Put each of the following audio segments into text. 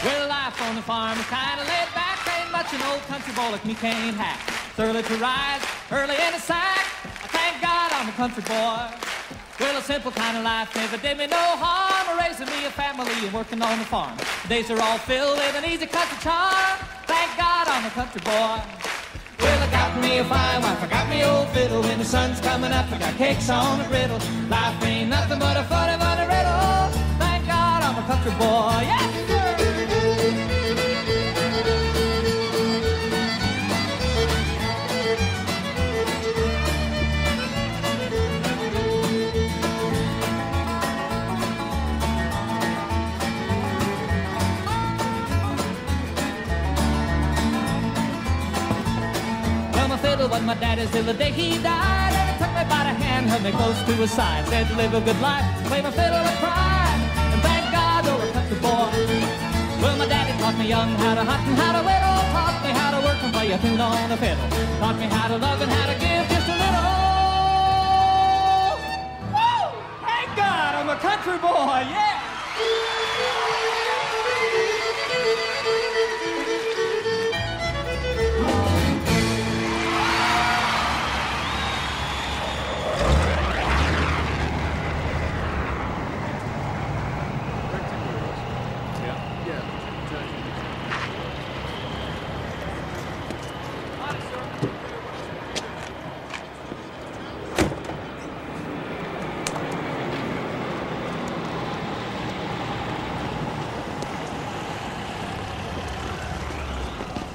Well, life on the farm is kind of laid back. Ain't much an old country boy like me can't hack. It's early to rise, early in the sack. I thank God I'm a country boy. Well, a simple kind of life never did me no harm. Raising me a family and working on the farm. The days are all filled with an easy country charm. Thank God I'm a country boy. Well, I got me a fine wife, I got me old fiddle. When the sun's coming up, I got cakes on the griddle. Life ain't nothing but a funny, funny riddle. Thank God I'm a country boy, yeah! Fiddle was my daddy's till the day he died. And he took me by the hand, held me close to his side. Said to live a good life, play my fiddle and cry. And thank God you're a country boy. Well, my daddy taught me young how to hunt and how to whittle. Taught me how to work and play a tune on the fiddle. Taught me how to love and how to give just a little. Woo! Thank God I'm a country boy, yeah!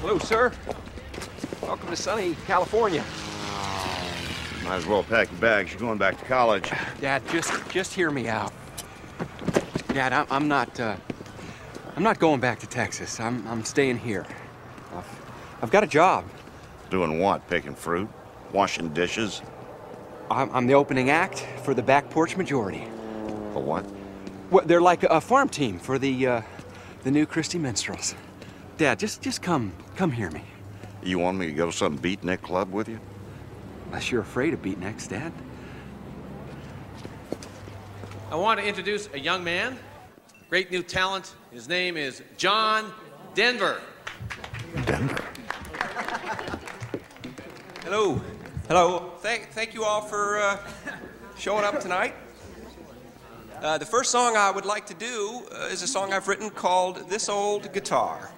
Hello, sir. Welcome to sunny California. Might as well pack your bags. You're going back to college. Dad, just hear me out. Dad, I'm not going back to Texas. I'm staying here. I've got a job. Doing what? Picking fruit? Washing dishes? I'm the opening act for the Back Porch Majority. For what? Well, they're like a farm team for the new Christie Minstrels. Dad, just come hear me. You want me to go to some beatnik club with you? Unless you're afraid of beatniks, Dad. I want to introduce a young man, great new talent. His name is John Denver. Denver? Hello. Hello. Thank you all for showing up tonight. The first song I would like to do is a song I've written called This Old Guitar.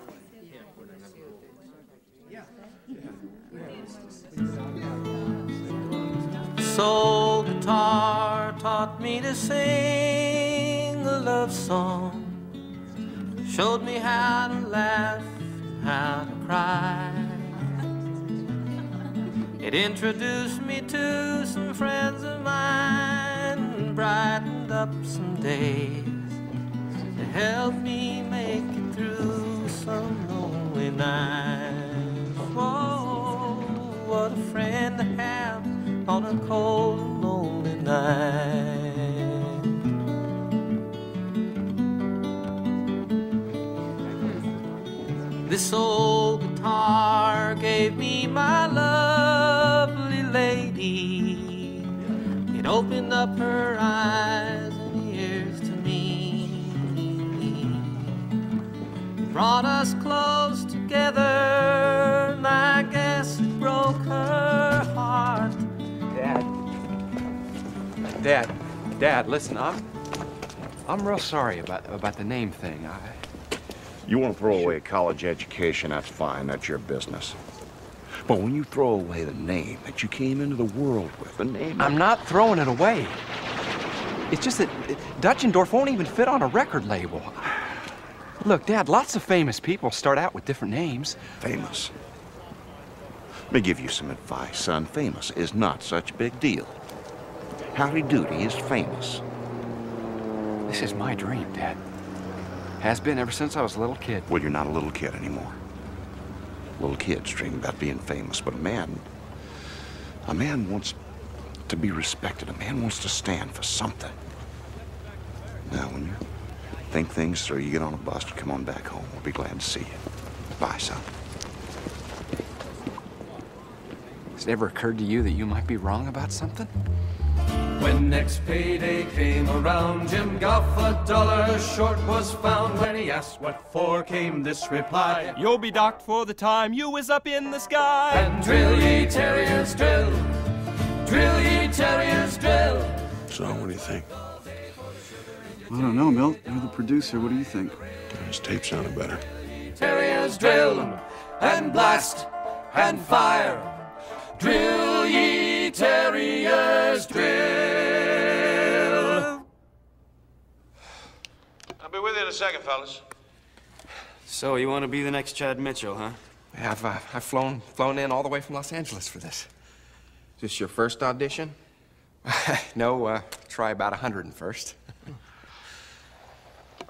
This old guitar taught me to sing a love song, showed me how to laugh, how to cry. It introduced me to some friends of mine and brightened up some days. It helped me make it through some lonely nights. Oh, what a friend to have on a cold and lonely night. This old guitar gave me my lovely lady. It opened up her eyes and ears to me. It brought us close together, and I guess it broke her heart. Dad, listen, I'm real sorry about the name thing. You want to throw away a college education, that's fine, that's your business. But when you throw away the name that you came into the world with, the name... I'm not throwing it away. It's just that Dutchendorf won't even fit on a record label. Look, Dad, lots of famous people start out with different names. Famous? Let me give you some advice, son. Famous is not such a big deal. Howdy Doody is famous. This is my dream, Dad. Has been ever since I was a little kid. Well, you're not a little kid anymore. Little kids dream about being famous, but a man wants to be respected. A man wants to stand for something. Now, when you think things through, you get on a bus and come on back home. We'll be glad to see you. Bye, son. Has it ever occurred to you that you might be wrong about something? When next payday came around, Jim Goff $1 short was found. When he asked what for, came this reply: You'll be docked for the time you was up in the sky. And drill ye terriers drill, drill ye terriers drill. So, what do you think? I don't know, Milt. You're the producer. What do you think? His tape sounded better. Terriers drill, and blast, and fire. Drill ye terriers drill. I'll be with you in a second, fellas. So, you want to be the next Chad Mitchell, huh? Yeah, I've flown in all the way from Los Angeles for this. Is this your first audition? No, try about 100 first.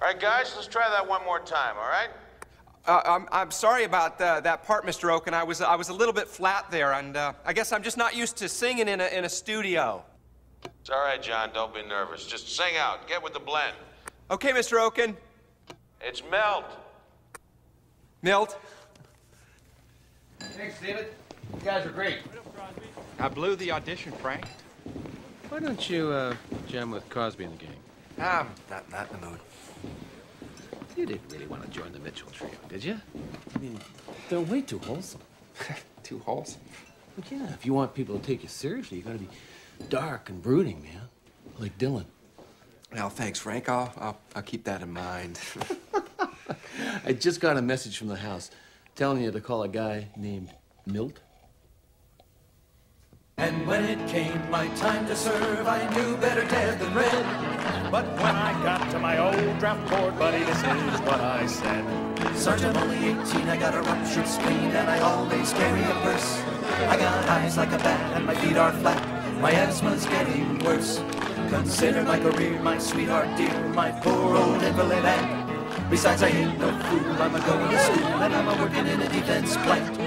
All right, guys, let's try that one more time, all right? I'm sorry about that part, Mr. Oken. I was a little bit flat there, and I guess I'm just not used to singing in a studio. It's all right, John. Don't be nervous. Just sing out. Get with the blend. Okay, Mr. Oken. It's Milt. Milt. Thanks, David. You guys are great. I blew the audition, Frank. Why don't you jam with Crosby in the gang? I'm not in the mood. You didn't really want to join the Mitchell trio, did you? I mean, they're way too wholesome. Too wholesome? But yeah, if you want people to take you seriously, you gotta be dark and brooding, man. Like Dylan. Well, thanks, Frank. I'll keep that in mind. I just got a message from the house telling you to call a guy named Milt. And when it came my time to serve, I knew better dead than red. But when I got to my old draft board, buddy, this is what I said. Sergeant, only 18, I got a ruptured spleen, and I always carry a purse. I got eyes like a bat, and my feet are flat. My asthma's getting worse. Consider my career, my sweetheart dear, my poor old invalid aunt. Besides, I ain't no fool, I'm a-going to school, and I'm a-working in a defense plant.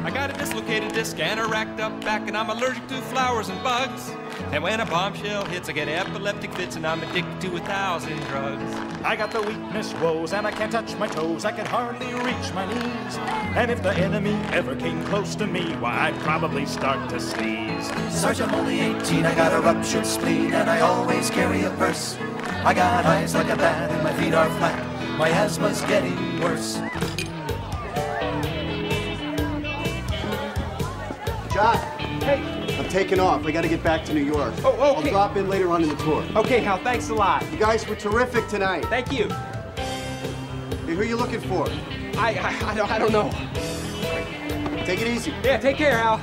I got a dislocated disc and a racked up back, and I'm allergic to flowers and bugs. And when a bombshell hits, I get epileptic fits, and I'm addicted to 1,000 drugs. I got the weakness woes, and I can't touch my toes. I can hardly reach my knees. And if the enemy ever came close to me, why, I'd probably start to sneeze. Sergeant, only 18, I got a ruptured spleen, and I always carry a purse. I got eyes like a bat, and my feet are flat. My asthma's getting worse. John. Hey. I'm taking off. I got to get back to New York. Oh, okay. I'll drop in later on in the tour. Okay, Hal, thanks a lot. You guys were terrific tonight. Thank you. Hey, who are you looking for? I don't know. Take it easy. Yeah, take care, Hal.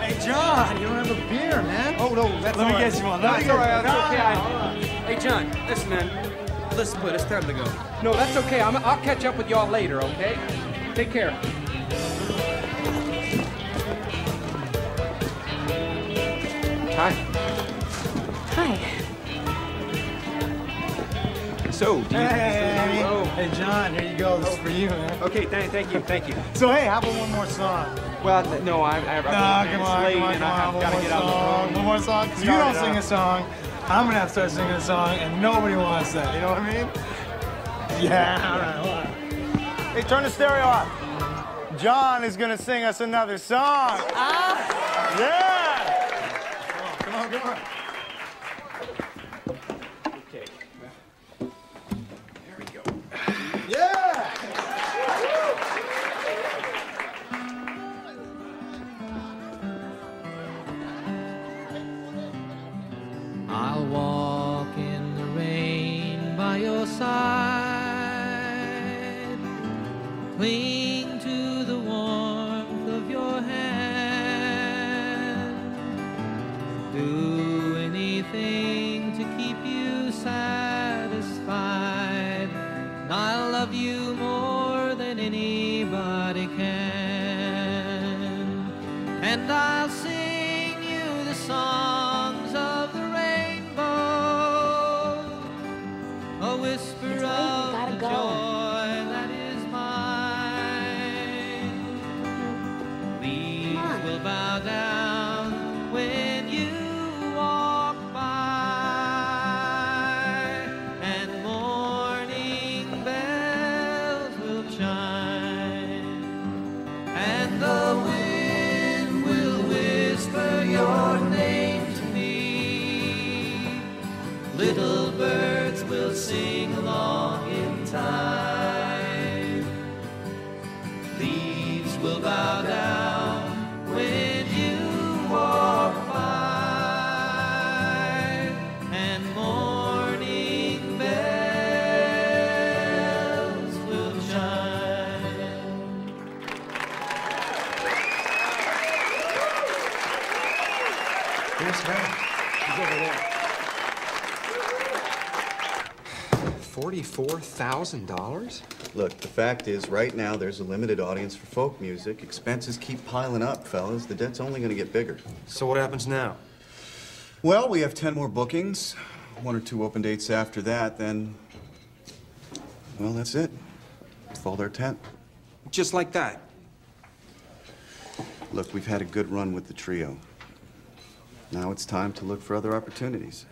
Hey, John, you don't have a beer, man. Oh, no, that's Let all me right. get you one. That's all right, that's okay. Hey, John, listen, man. Let's split. It's time to go. No, that's okay. I'll catch up with y'all later, okay? Take care. Hi. Hi. So, do you... Hey, John, here you go. This is for you, man. Okay, thank you. So, hey, how about one more song? Well, no, I'm Come on, one more song. Because you don't sing a song, I'm going to have to start singing a song, and nobody wants that. You know what I mean? Yeah, all right. Hey, turn the stereo off. John is going to sing us another song. Yeah! Come on. Okay. There we go. Yeah! I'll walk in the rain by your side, cling to the warmth of your hand, do anything to keep you satisfied. I'll love you more than anybody can, and I'll sing you the songs of the rainbow, a whisper of the joy that is mine. Leaves will bow down when you walk by, and morning bells will chime. Little birds will sing along in time. Leaves will bow down when you walk by, and morning bells will chime. Where's Frank? He's over there. $44,000? Look, the fact is, right now, there's a limited audience for folk music. Expenses keep piling up, fellas. The debt's only gonna get bigger. So what happens now? Well, we have 10 more bookings, 1 or 2 open dates after that, then... Well, that's it. Fold our tent. Just like that? Look, we've had a good run with the trio. Now it's time to look for other opportunities.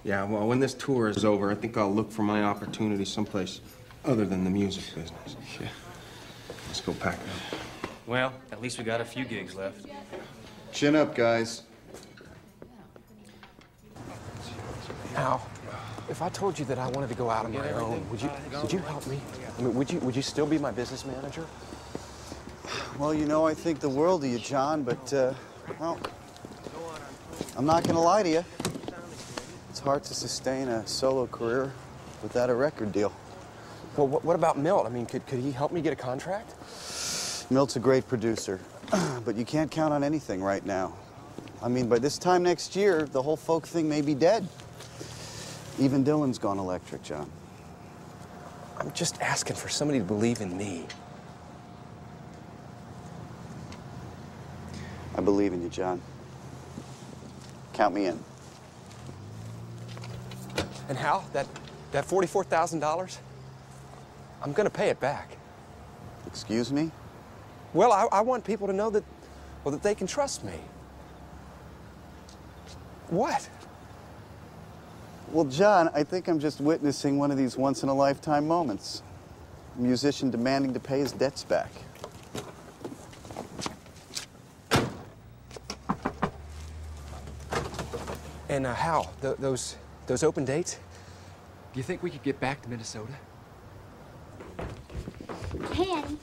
Yeah, well, when this tour is over, I think I'll look for my opportunity someplace other than the music business. Yeah. Let's go pack up. Well, at least we got a few gigs left. Chin up, guys. Al, if I told you that I wanted to go out on my own, would you help me? I mean, would you still be my business manager? Well, you know, I think the world of you, John, but, well, I'm not gonna lie to you. It's hard to sustain a solo career without a record deal. Well, what about Milt? I mean, could he help me get a contract? Milt's a great producer, but you can't count on anything right now. I mean, by this time next year, the whole folk thing may be dead. Even Dylan's gone electric, John. I'm just asking for somebody to believe in me. I believe in you, John. Count me in. And Hal, that $44,000, I'm gonna pay it back. Excuse me? Well, I want people to know that, well, that they can trust me. What? Well, John, I think I'm just witnessing one of these once-in-a-lifetime moments. A musician demanding to pay his debts back. And Hal, those open dates? Do you think we could get back to Minnesota? Hey, Annie.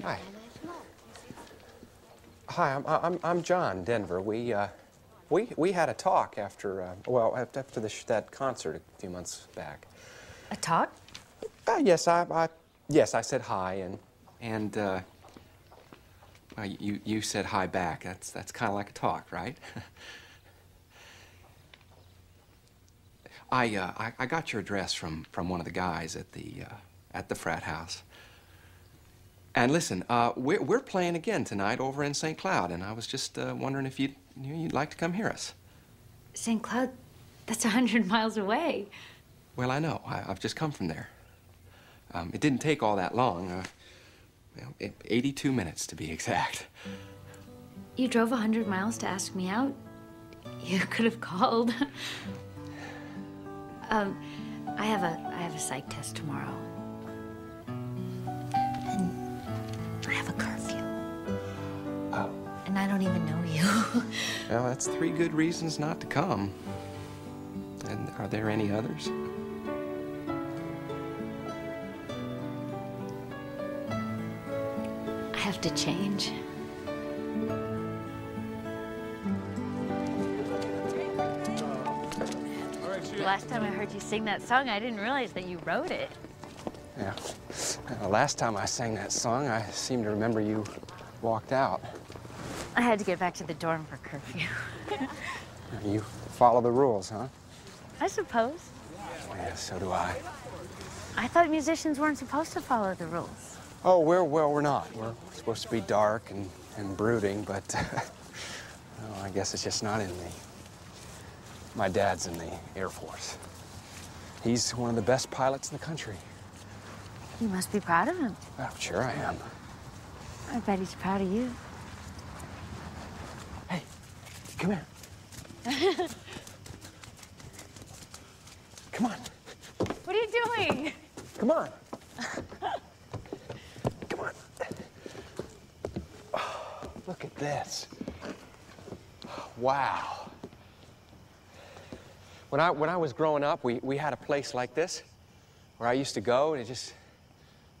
Hi. Hi, I'm John Denver. We had a talk after after that concert a few months back. A talk? Yes, I said hi, And you said hi back. That's kind of like a talk, right? I got your address from one of the guys at the frat house. And listen, we're playing again tonight over in St. Cloud, and I was just wondering if you'd like to come hear us. St. Cloud? That's 100 miles away. Well, I know. I've just come from there. It didn't take all that long. 82 minutes to be exact. You drove 100 miles to ask me out? You could have called. I have a psych test tomorrow. And I have a curfew. Oh. And I don't even know you. Well, that's 3 good reasons not to come. And are there any others? I have to change. The last time I heard you sing that song, I didn't realize that you wrote it. Yeah. Last time I sang that song, I seem to remember you walked out. I had to get back to the dorm for curfew. You follow the rules, huh? I suppose. Yeah, so do I. I thought musicians weren't supposed to follow the rules. Oh, we're not. We're supposed to be dark and brooding, but well, I guess it's just not in me. My dad's in the Air Force. He's one of the best pilots in the country. You must be proud of him. Oh, sure I am. I bet he's proud of you. Hey, come here. Come on. What are you doing? Come on. Look at this. Wow. When I was growing up, we had a place like this where I used to go and just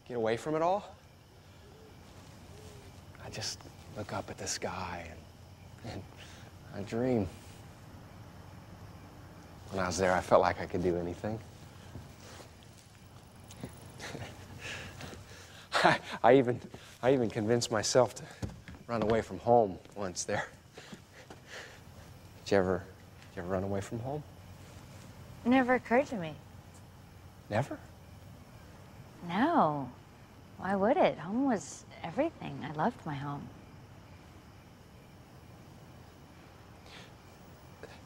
get away from it all. I just look up at the sky and I dream. When I was there, I felt like I could do anything. I even convinced myself to run away from home once there. Did you ever run away from home? Never occurred to me. Never? No. Why would it? Home was everything. I loved my home.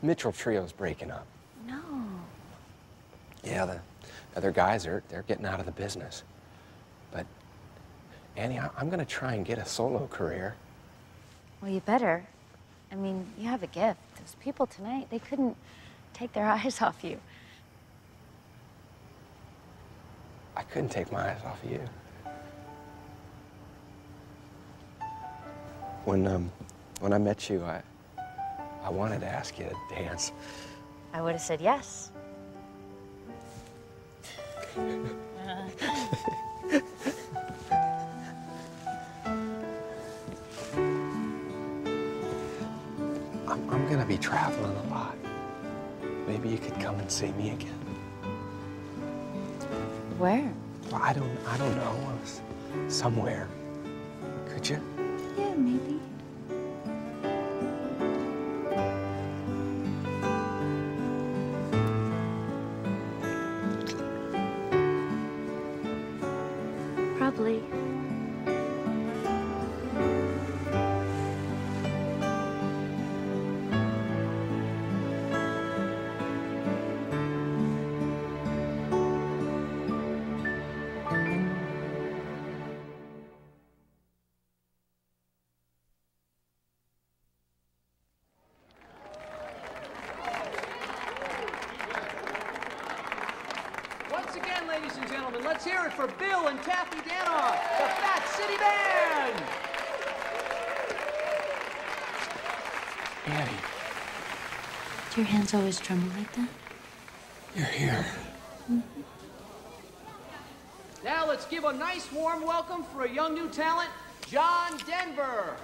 Mitchell Trio's breaking up. No. Yeah, the other guys they're getting out of the business. But Annie, I'm gonna try and get a solo career. Well, you better. I mean, you have a gift. Those people tonight, they couldn't take their eyes off you. I couldn't take my eyes off of you. When I met you, I wanted to ask you to dance. I would have said yes. I'm gonna be traveling a lot. Maybe you could come and see me again. Where? Well, I don't know. Somewhere. Could you? Yeah, maybe. Probably. Once again, ladies and gentlemen, let's hear it for Bill and Kathy Danoff, the Fat City Band! Annie, Do your hands always tremble like that? you're here. Mm-hmm. Now let's give a nice warm welcome for a young new talent, John Denver.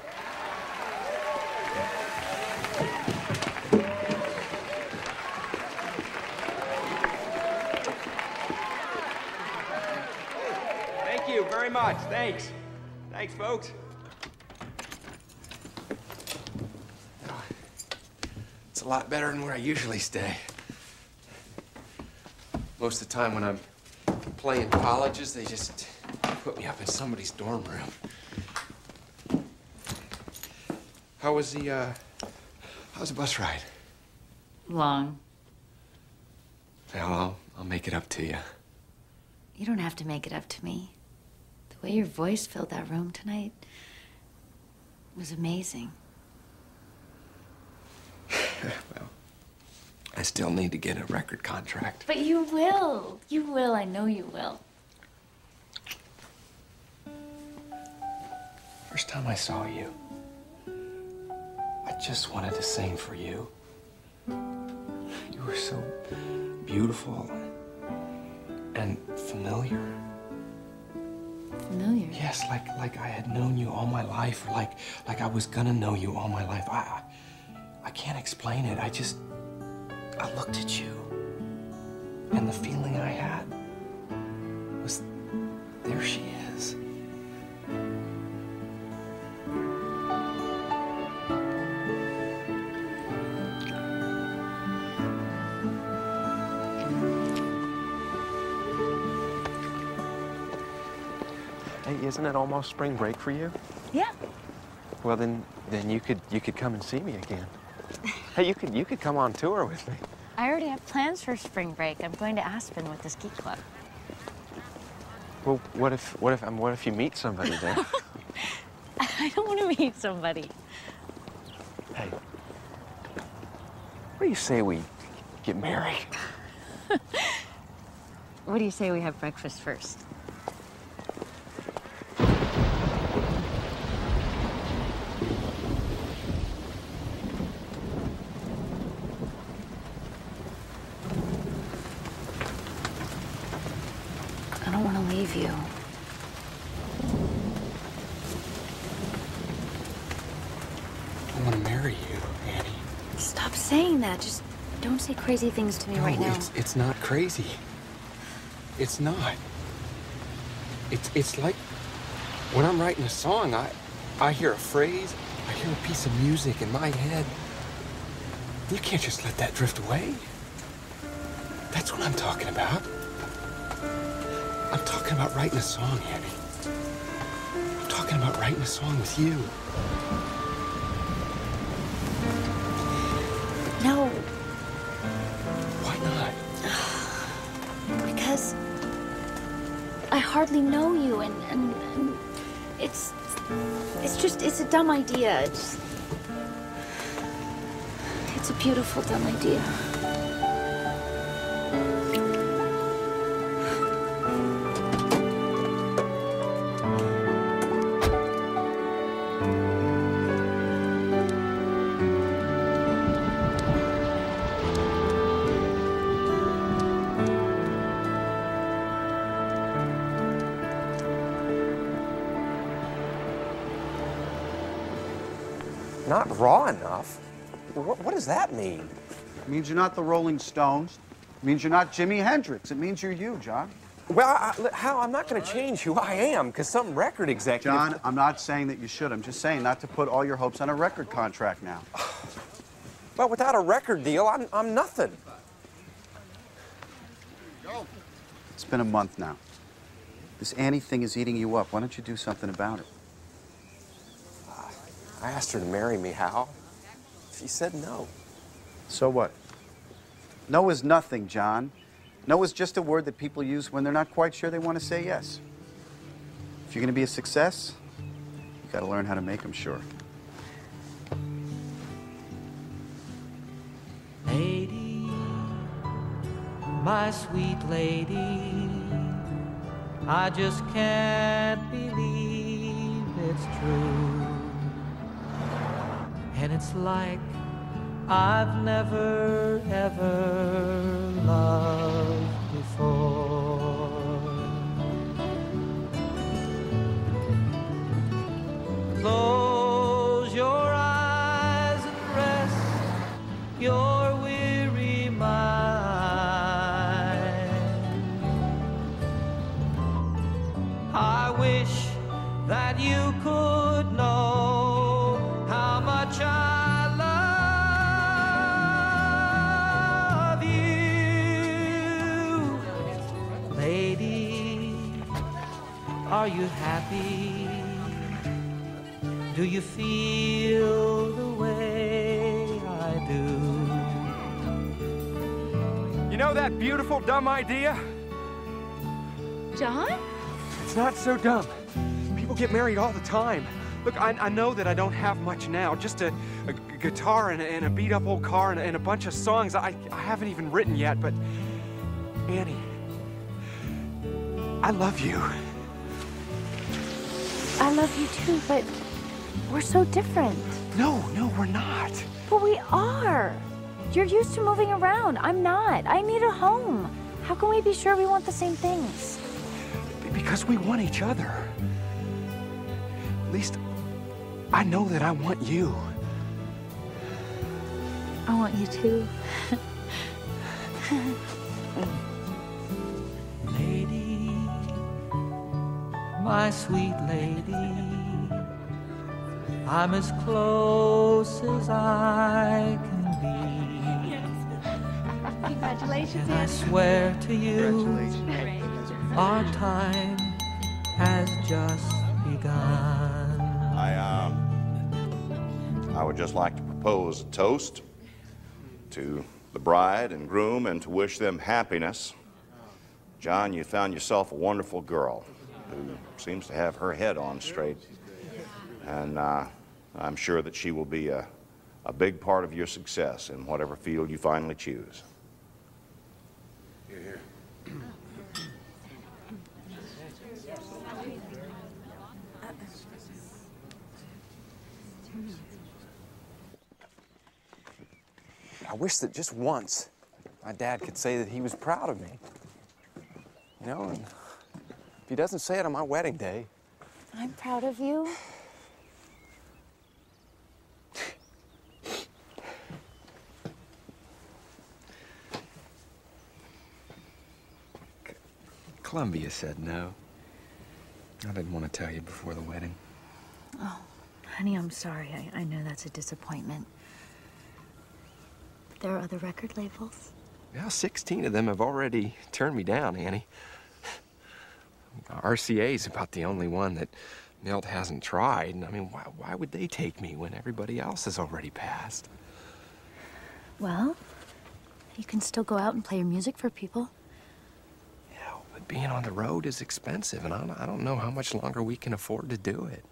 Thank you very much. Thanks. Thanks, folks. It's a lot better than where I usually stay. Most of the time when I'm playing colleges, they just put me up in somebody's dorm room. How's the bus ride? Long. Well, I'll make it up to you. You don't have to make it up to me. The way your voice filled that room tonight was amazing. Well, I still need to get a record contract. But you will. You will. I know you will. First time I saw you, I just wanted to sing for you. You were so beautiful and familiar. Familiar? Yes, like I had known you all my life, or like I was gonna know you all my life. I can't explain it. I looked at you, and the feeling I had was, there she is. Hey, isn't it almost spring break for you? Yeah. Well, then you could come and see me again. Hey, you could come on tour with me. I already have plans for spring break. I'm going to Aspen with the ski club. Well, what if you meet somebody there? I don't want to meet somebody. Hey, what do you say we get married? What do you say we have breakfast first? love you. I want to marry you, Annie. Stop saying that. Just don't say crazy things to me right now. It's not crazy. It's not. It's like when I'm writing a song, I hear a phrase, I hear a piece of music in my head. You can't just let that drift away. That's what I'm talking about. I'm talking about writing a song, Annie. I'm talking about writing a song with you. No. Why not? Because I hardly know you, and it's a dumb idea. It's a beautiful dumb idea. Not raw enough? What does that mean? It means you're not the Rolling Stones. It means you're not Jimi Hendrix. It means you're you, John. Well, Hal, I'm not going to change who I am because some record executive... John, I'm not saying that you should. I'm just saying not to put all your hopes on a record contract now. Well, without a record deal, I'm nothing. It's been a month now. This Annie thing is eating you up. Why don't you do something about it? I asked her to marry me, Hal. She said no. So what? No is nothing, John. No is just a word that people use when they're not quite sure they want to say yes. If you're going to be a success, you got to learn how to make them sure. Lady, my sweet lady, I just can't believe it's true. And it's like I've never, ever loved before. Close your eyes and rest your weary mind. I wish that you could know how much I love you. Lady, are you happy? Do you feel the way I do? You know that beautiful dumb idea? John? It's not so dumb. People get married all the time. Look, I know that I don't have much now, just a guitar and a beat-up old car and a bunch of songs I haven't even written yet, but Annie, I love you. I love you too, but we're so different. No, we're not. But we are. You're used to moving around. I'm not. I need a home. How can we be sure we want the same things? Because we want each other. At least, I know that I want you. I want you too. Lady, my sweet lady, I'm as close as I can be. Congratulations, and I swear to you, our time has just begun. I would just like to propose a toast to the bride and groom and to wish them happiness. John, you found yourself a wonderful girl who seems to have her head on straight. And I'm sure that she will be a big part of your success in whatever field you finally choose. Here. I wish that just once my dad could say that he was proud of me. You know, and he doesn't say it on my wedding day. I'm proud of you. Columbia said no. I didn't want to tell you before the wedding. Oh, honey, I'm sorry. I know that's a disappointment. But there are other record labels. Well, 16 of them have already turned me down, Annie. RCA's about the only one that Milt hasn't tried. And I mean, why would they take me when everybody else has already passed? Well, you can still go out and play your music for people. Yeah, but being on the road is expensive, and I don't know how much longer we can afford to do it.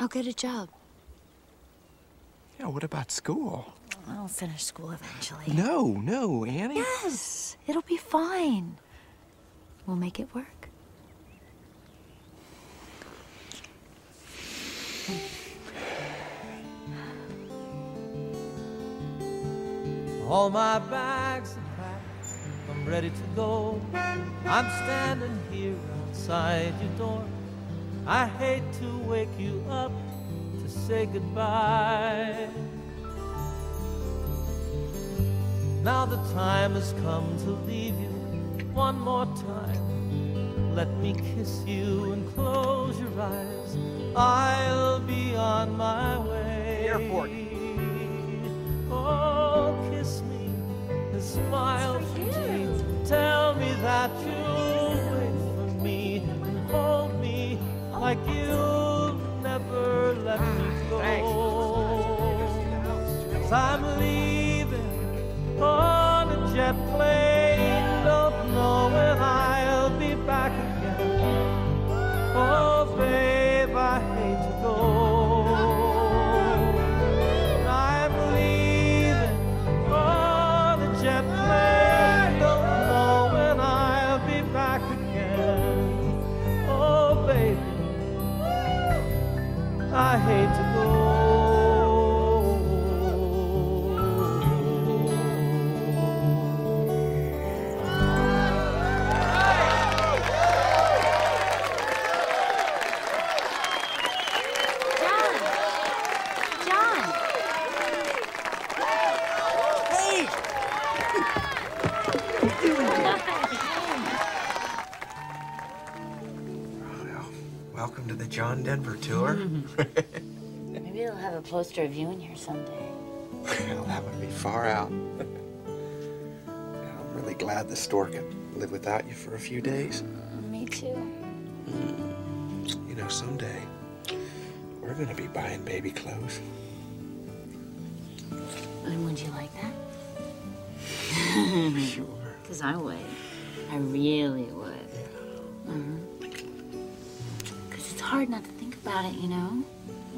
I'll get a job. Yeah, what about school? I'll finish school eventually. No, Annie. Yes, it'll be fine. We'll make it work. All my bags are packed, I'm ready to go. I'm standing here outside your door. I hate to wake you up to say goodbye. Now the time has come to leave you one more time. Let me kiss you and close your eyes. I'll be on my way. Airport. Oh, kiss me and smile for me. Tell me that you'll wait for me and hold me like you'll never let me go. 'Cause I'm leaving on a jet plane, don't know when I'll be back again. Oh, babe, I hate to go. I hate to go. John! Hey! Welcome to the John Denver tour. Maybe they'll have a poster of you in here someday. Well, that would be far out. I'm really glad the store could live without you for a few days. Me too. You know, someday we're gonna be buying baby clothes. And would you like that? Sure. Because I would. I really would. Because it's hard not to think about it, you know?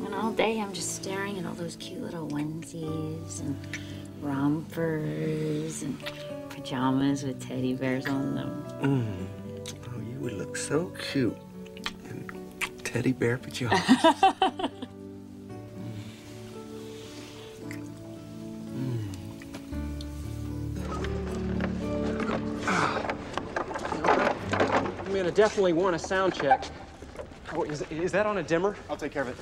And all day I'm just staring at all those cute little onesies and rompers and pajamas with teddy bears on them. Oh, you would look so cute in teddy bear pajamas. I'm gonna definitely want a sound check. Oh, is that on a dimmer? I'll take care of it.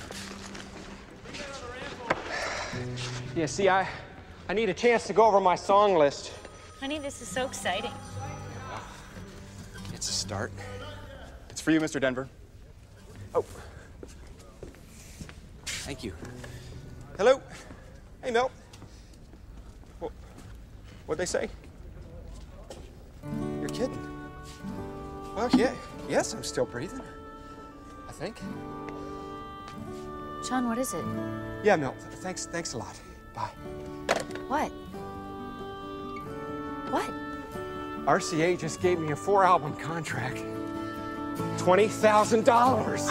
Yeah, see, I need a chance to go over my song list. Honey, this is so exciting. It's a start. It's for you, Mr. Denver. Oh. Thank you. Hello? Hey, Milt. What'd they say? You're kidding. Well, yeah. Yes, I'm still breathing. I think. Sean, what is it? Yeah, Milt. Thanks a lot. Bye. What? What? RCA just gave me a 4-album contract. $20,000.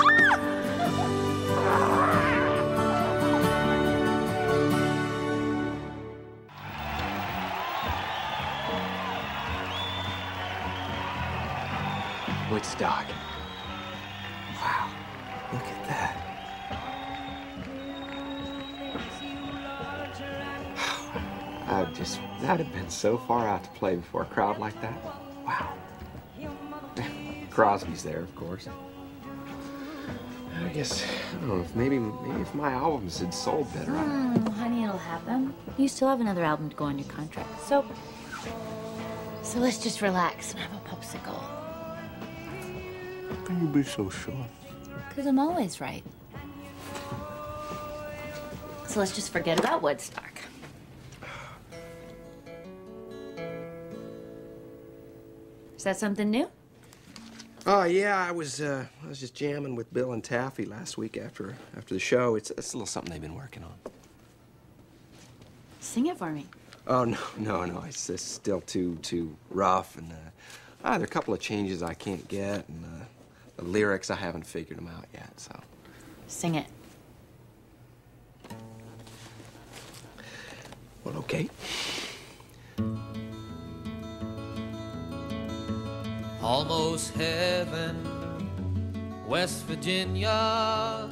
Woodstock. Wow, look at that. That'd have been so far out to play before a crowd like that. Wow. Crosby's there, of course. I guess, I don't know, maybe if my albums had sold better. Honey, it'll happen. You still have another album to go on your contract. So let's just relax and have a popsicle. How can you be so sure? Because I'm always right. So let's just forget about Woodstock. Is that something new? Oh yeah, I was just jamming with Bill and Taffy last week after the show. It's a little something they've been working on. Sing it for me. Oh no, it's just still too rough, and there are a couple of changes I can't get, and the lyrics I haven't figured them out yet. So sing it. Well, okay. Almost heaven, West Virginia,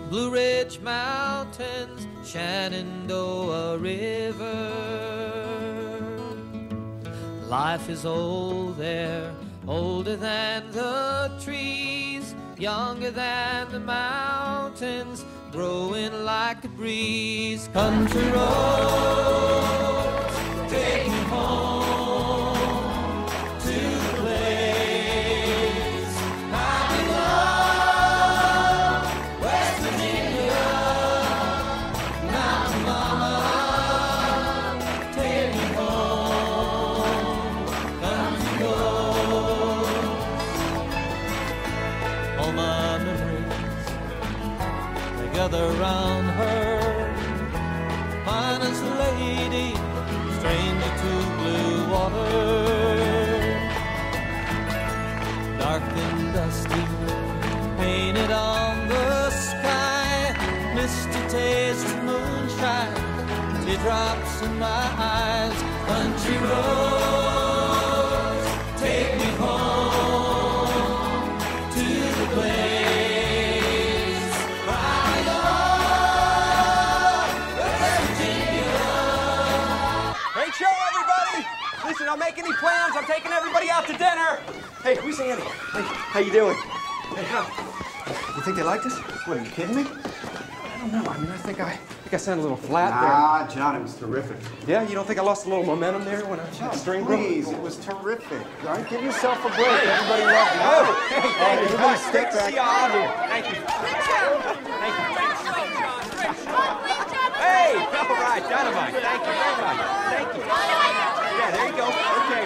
Blue Ridge Mountains, Shenandoah River. Life is old there, older than the trees, younger than the mountains, growing like a breeze. Country roads, take me home to the place I belong. West Virginia, Mountain Mama, take me home. Country roads, all my memories together round her, finest lady, stranger to blue water, dark and dusty, painted on the sky, misty taste of moonshine, teardrops in my eyes. Country roads, take me home to the place. Listen, I'll make any plans. I'm taking everybody out to dinner. Hey, who's Annie? Hey, how you doing? Hey, you think they liked us? What, are you kidding me? I don't know. I mean, I think I sounded a little flat there. Ah, John, it was terrific. Yeah, you don't think I lost a little momentum there when I John, string broke? please, it was terrific. All right, give yourself a break. Everybody loved you. Oh, hey, thank you. Everybody stick back. See you all here. Thank you. Thank you. Hey, all right, dynamite. Thank you very much. Thank you. Yeah, there you go. Okay.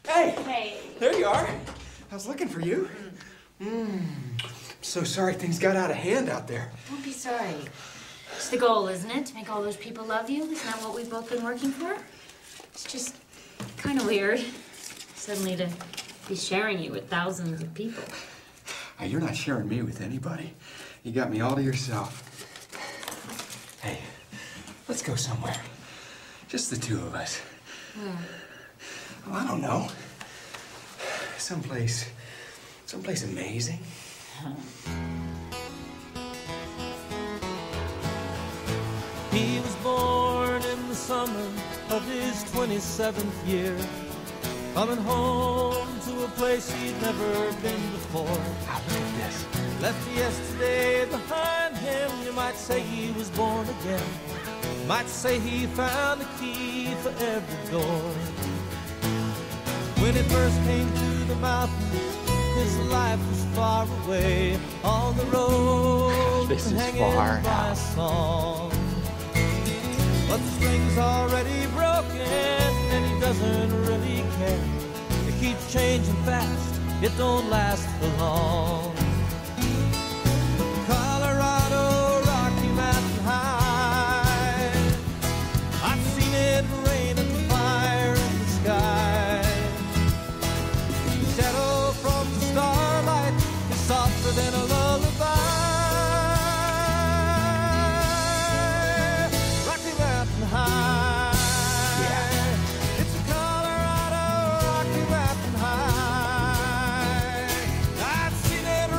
Hey, there you are. I was looking for you. So sorry things got out of hand out there. Don't be sorry. It's the goal, isn't it? To make all those people love you? Isn't that what we've both been working for? It's just kind of weird, suddenly to be sharing you with thousands of people. Hey, you're not sharing me with anybody. You got me all to yourself. Hey, let's go somewhere. Just the two of us. Oh, I don't know. Someplace amazing. He was born in the summer of his 27th year, coming home to a place he'd never been before. Look at this. Left yesterday behind him, you might say he was born again. You might say he found the key for every door. When he first came to the mountains, his life was far away. On the road, this is hanging far by out. a song. But the string's already broken, and he doesn't really care. It keeps changing fast, it don't last for long. Colorado, Rocky Mountain High, I've seen it rain and fire in the sky. The shadow from the starlight is softer than a lullaby. Rocky Mountain High, it's a Colorado Rocky Mountain High. I've seen it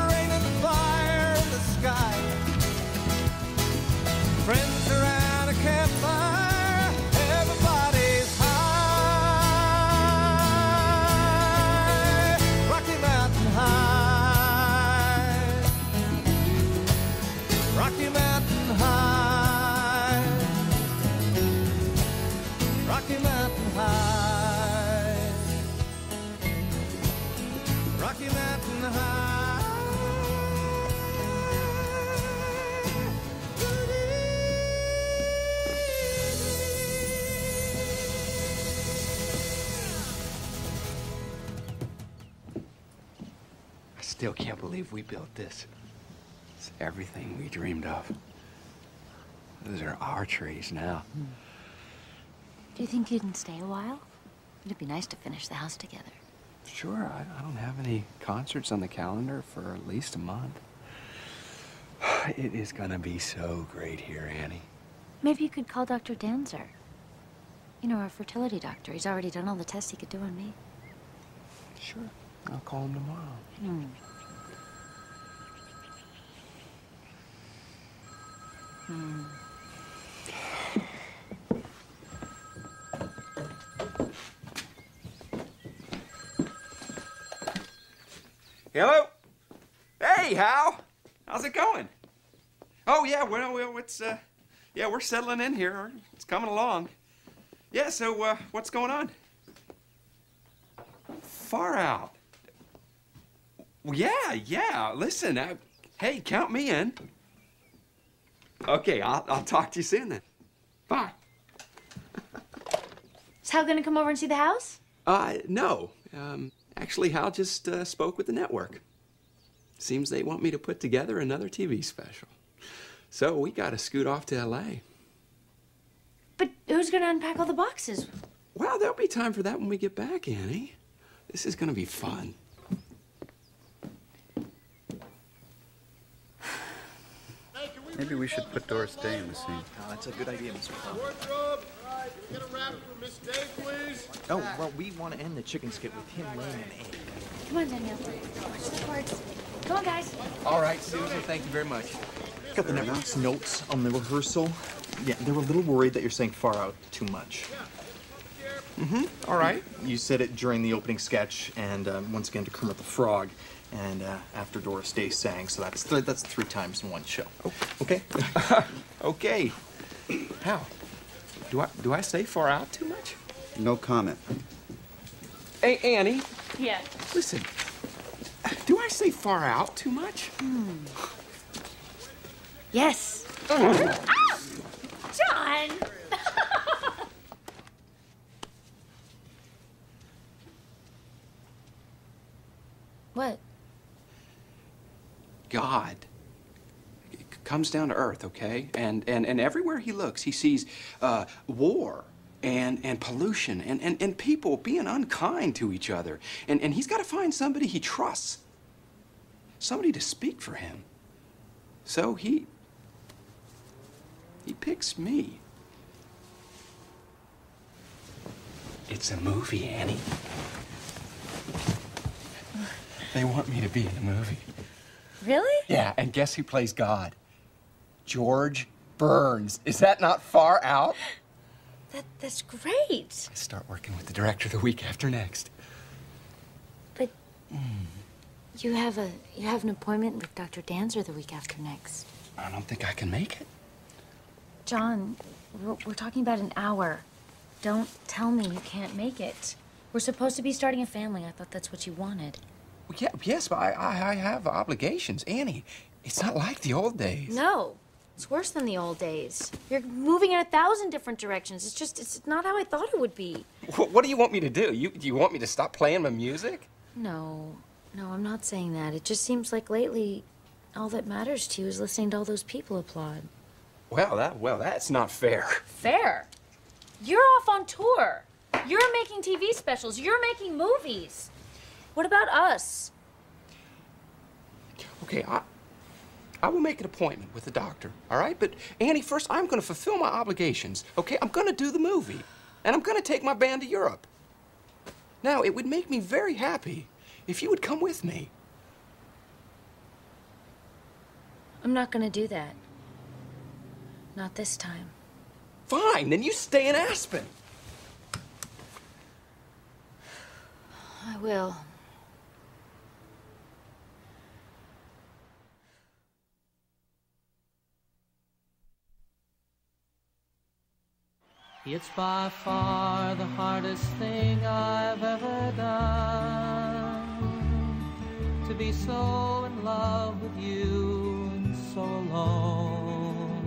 still can't believe we built this. It's everything we dreamed of. Those are our trees now. Do you think you can stay a while? It'd be nice to finish the house together. Sure, I don't have any concerts on the calendar for at least a month. It is gonna be so great here, Annie. Maybe you could call Dr. Danzer. You know, our fertility doctor. He's already done all the tests he could do on me. Sure, I'll call him tomorrow. Hello? Hey, Hal. How's it going? Oh, yeah, well, it's, yeah, we're settling in here. It's coming along. Yeah, so, what's going on? Far out. Well, yeah, listen, hey, count me in. Okay, I'll talk to you soon then. Bye. Is Hal gonna come over and see the house? No. Actually, Hal just spoke with the network. Seems they want me to put together another TV special. So we gotta scoot off to L.A. But who's gonna unpack all the boxes? Well, there'll be time for that when we get back, Annie. This is gonna be fun. Maybe we should put Doris Day in the scene. Oh, that's a good idea, Mr. Fong. Wardrobe, get a wrap for Miss Day, please. Oh, well, we want to end the chicken skit with him laying an egg. Come on, Danielle. Watch the cards. Come on, guys. All right, Susan, thank you very much. Got the network's notes on the rehearsal. Yeah, they were a little worried that you're saying far out too much. All right. You said it during the opening sketch, and once again to Kermit the Frog, and after Doris Day sang. So that's 3 times in one show. Oh. Okay. Okay. Hal, do I say far out too much? No comment. Hey, Annie. Yeah. Listen, do I say far out too much? Yes. Ah! John! What? God comes down to earth, okay? And everywhere he looks, he sees war and pollution and people being unkind to each other. And he's got to find somebody he trusts, somebody to speak for him. So he picks me. It's a movie, Annie. They want me to be in the movie. Really? Yeah, and guess who plays God? George Burns. Is that not far out? That's great. I start working with the director the week after next. But you have an appointment with Dr. Danzer the week after next. I don't think I can make it. John, we're talking about an hour. Don't tell me you can't make it. We're supposed to be starting a family. I thought that's what you wanted. Well, yeah, yes, but I have obligations. Annie, it's not like the old days. No, it's worse than the old days. You're moving in 1,000 different directions. It's not how I thought it would be. What do you want me to do? Do you want me to stop playing my music? No, I'm not saying that. It just seems like lately, all that matters to you is listening to all those people applaud. Well, that's not fair. Fair? You're off on tour. You're making TV specials. You're making movies. What about us? Okay, I will make an appointment with the doctor, all right? But, Annie, first, I'm going to fulfill my obligations, okay? I'm going to do the movie, and I'm going to take my band to Europe. Now, it would make me very happy if you would come with me. I'm not going to do that. Not this time. Fine, then you stay in Aspen. I will. It's by far the hardest thing I've ever done, to be so in love with you and so alone.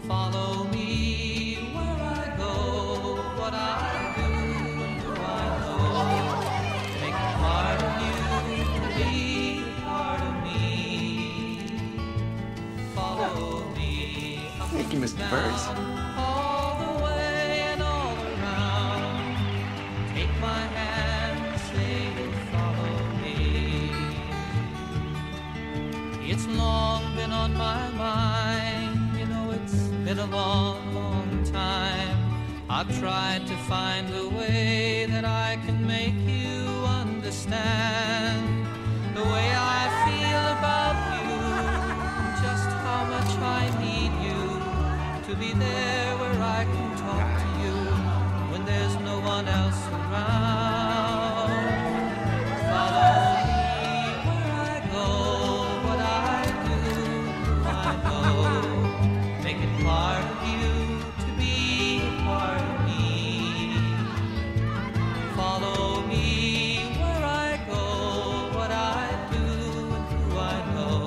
Follow me where I go, what I do and who I know. Make a part of you to be Thank you, Mr. Burris. All the way and all around. Take my hand, say you'll follow me. It's long been on my mind, you know it's been a long, long time. I've tried to find a way that I can make you understand the way I feel about you, just how much I need you to be there where I can talk to you when there's no one else around. Follow me where I go, what I do, who I know. Make it part of you to be a part of me. Follow me where I go, what I do, and who I know.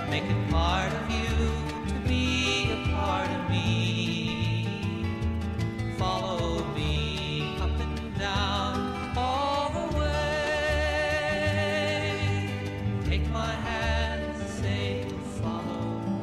Make it part of you to be a part of me. Follow me up and down all the way. Take my hand and say follow me.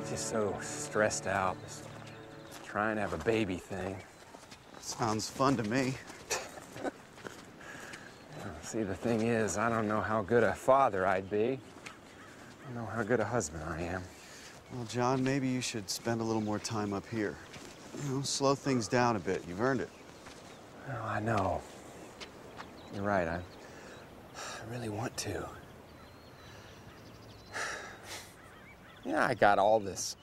Just so stressed out, this trying to have a baby thing. Sounds fun to me. See, the thing is, I don't know how good a father I'd be. I don't know how good a husband I am. Well, John, maybe you should spend a little more time up here. You know, slow things down a bit. You've earned it. Oh, I know. You're right. I really want to. Yeah, I got all this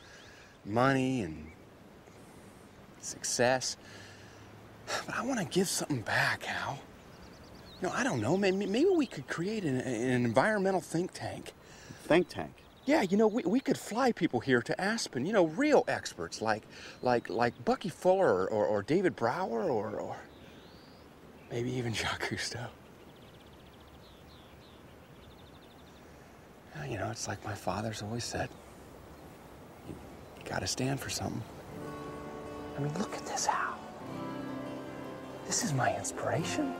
money and success, but I want to give something back, Hal. You know, I don't know. Maybe we could create an environmental think tank. Think tank? Yeah, you know, we could fly people here to Aspen. You know, real experts like Bucky Fuller or David Brower or maybe even Jacques Cousteau. You know, it's like my father's always said. You gotta stand for something. I mean, look at this, Hal. This is my inspiration.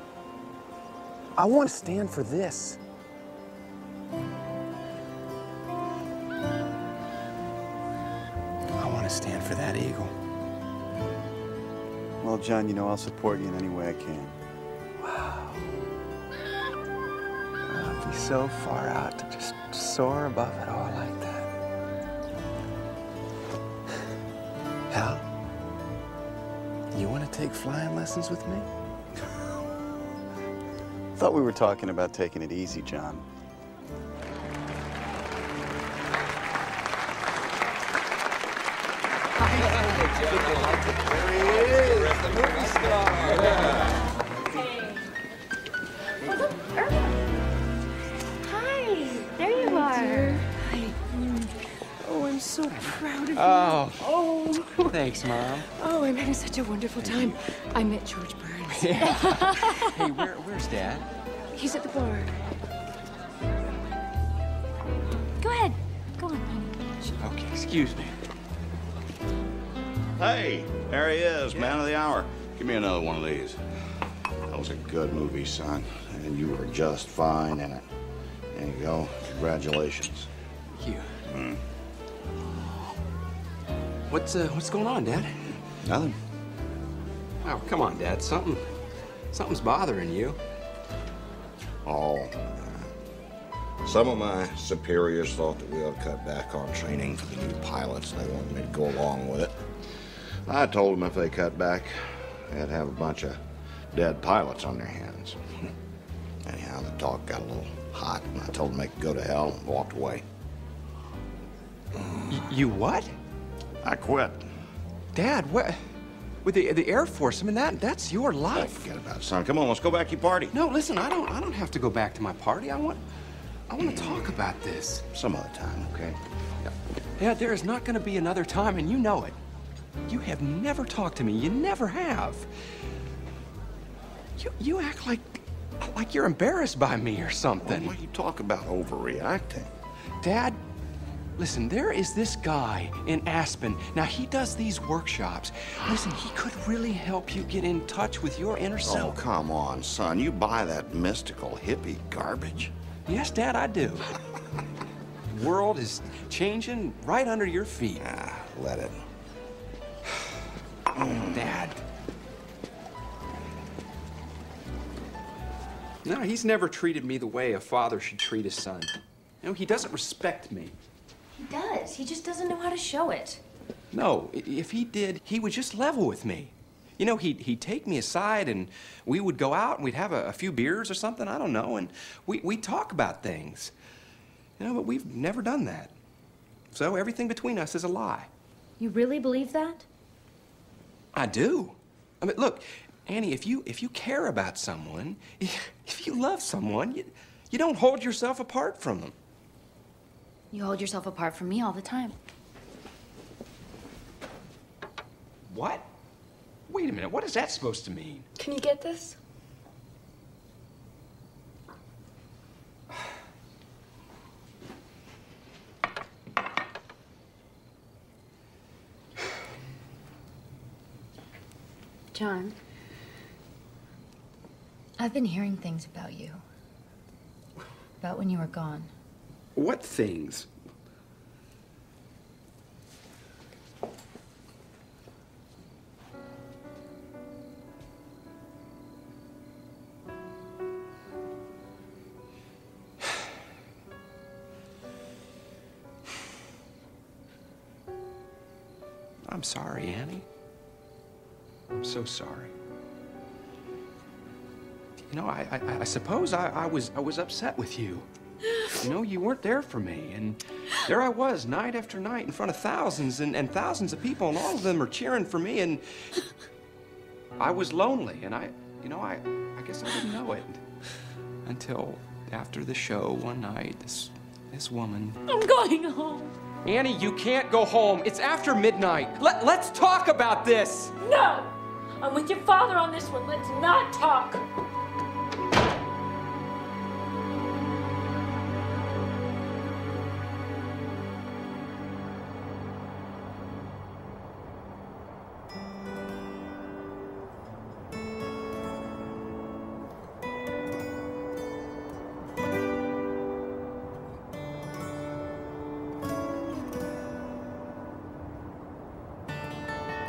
I want to stand for this. I want to stand for that eagle. Well, John, you know I'll support you in any way I can. Wow. I'd be so far out to just soar above it all like that. Hal, you want to take flying lessons with me? Thought we were talking about taking it easy, John. There he is, the movie star. Hi, there you are. Hi. Oh, I'm so proud of you. Oh. Oh. Thanks, Mom. Oh, I'm having such a wonderful time. I met George Burns. Yeah. Hey, where's Dad? He's at the bar. Go ahead. Go on, honey. Okay, excuse me. Hey, there he is, man of the hour. Give me another one of these. That was a good movie, son, and you were just fine in it. There you go. Congratulations. Thank you. What's going on, Dad? Nothing. Oh, come on, Dad. Something's bothering you. Oh, some of my superiors thought that we ought to cut back on training for the new pilots. They wanted me to go along with it. I told them if they cut back, they'd have a bunch of dead pilots on their hands. Anyhow, the talk got a little hot, and I told them they could go to hell and walked away. You what? I quit. Dad, what? With the Air Force, I mean, that's your life. Forget about it, son. Come on, let's go back to your party. No, listen, I don't have to go back to my party. I want to talk about this. Some other time, okay? Dad, there is not going to be another time, and you know it. You have never talked to me. You never have. You act like you're embarrassed by me or something. Well, what you talk about overreacting? Dad, listen, there is this guy in Aspen. Now, he does these workshops. Listen, he could really help you get in touch with your inner Oh, self. come on, son. You buy that mystical hippie garbage? Yes, Dad, I do. The world is changing right under your feet. Ah, let it. Dad. No, he's never treated me the way a father should treat his son. You know, he doesn't respect me. He does. He just doesn't know how to show it. No, if he did, he would just level with me. You know, he'd take me aside and we would go out and we'd have a few beers or something, I don't know, and we'd talk about things. You know, but we've never done that. So everything between us is a lie. You really believe that? I do. I mean, look, Annie, if you care about someone, if you love someone, you don't hold yourself apart from them. You hold yourself apart from me all the time. What? Wait a minute, what is that supposed to mean? Can you get this? John, I've been hearing things about you. About when you were gone. What things? I'm sorry, Annie. I'm so sorry. You know, I suppose I was upset with you. You know, you weren't there for me, and there I was, night after night, in front of thousands and thousands of people, and all of them are cheering for me, and I was lonely, and I guess I didn't know it until after the show one night. This woman. I'm going home. Annie, you can't go home. It's after midnight. Let's talk about this. No! I'm with your father on this one. Let's not talk.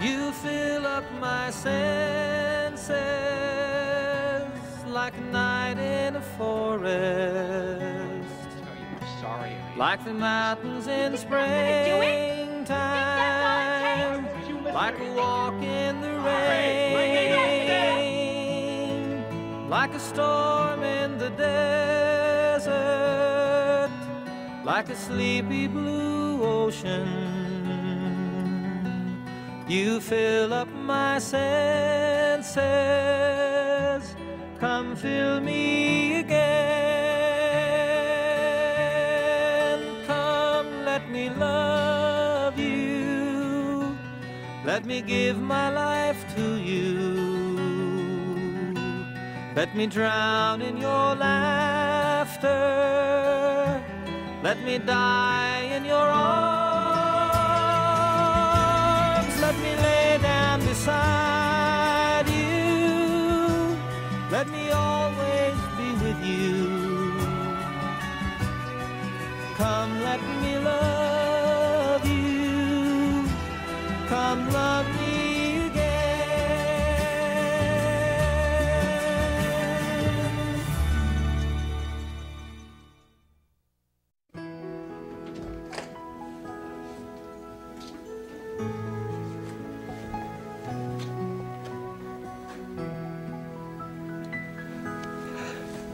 You fill up my senses like a night in a forest, like the mountains in springtime, like a walk in the rain, like a storm in the desert, like a sleepy blue ocean. You fill up my senses, come fill me again. Come, let me love you, let me give my life to you. Let me drown in your laughter, let me die in your arms. Let me lay down beside you. Let me always be with you. Come, let me love you. Come, love me again.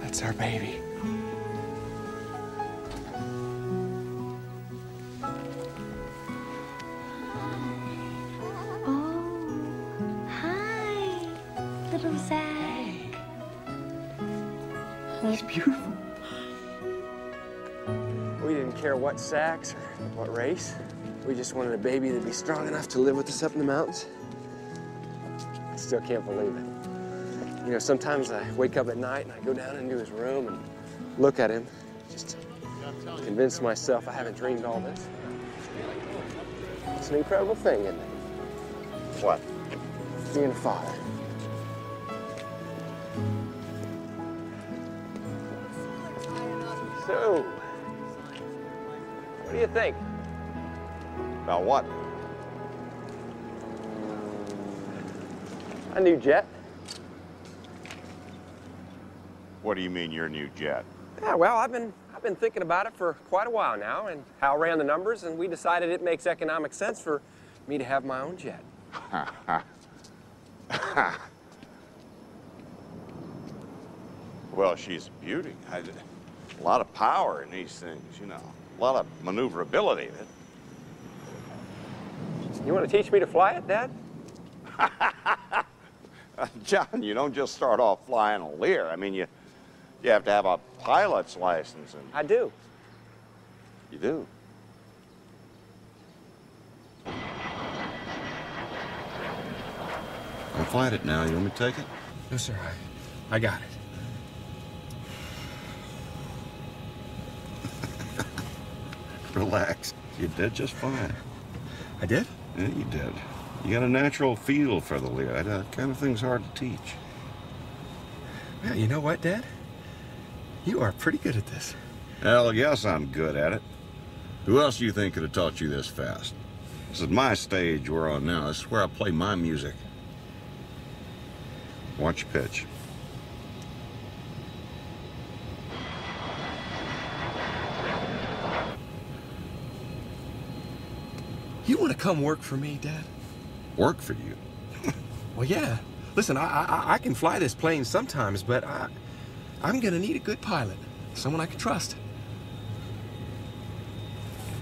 That's our baby. Oh, hi, little Zach. He's beautiful. We didn't care what sex or what race. We just wanted a baby that'd be strong enough to live with us up in the mountains. I still can't believe it. You know, sometimes I wake up at night and I go down into his room and look at him, just convince myself I haven't dreamed all this. It's an incredible thing, isn't it? What? Being a father. So, what do you think? About what? A new jet. What do you mean, your new jet? Yeah, well, I've been thinking about it for quite a while now, and Hal ran the numbers, and we decided it makes economic sense for me to have my own jet. Well, she's a beauty. A lot of power in these things, you know. A lot of maneuverability. You want to teach me to fly it, Dad? John, you don't just start off flying a Lear. I mean, you have to have a pilot's license. And I do. You do? I'm flying it now. You want me to take it? No, sir. I got it. Relax. You did just fine. I did? Yeah, you did. You got a natural feel for the Lear. That kind of thing's hard to teach. Well, you know what, Dad? You are pretty good at this. Hell, yes, I'm good at it. Who else do you think could have taught you this fast? This is my stage we're on now. This is where I play my music. Watch your pitch. You want to come work for me, Dad? Work for you? Well, yeah. Listen, I can fly this plane sometimes, but I'm gonna need a good pilot, someone I can trust.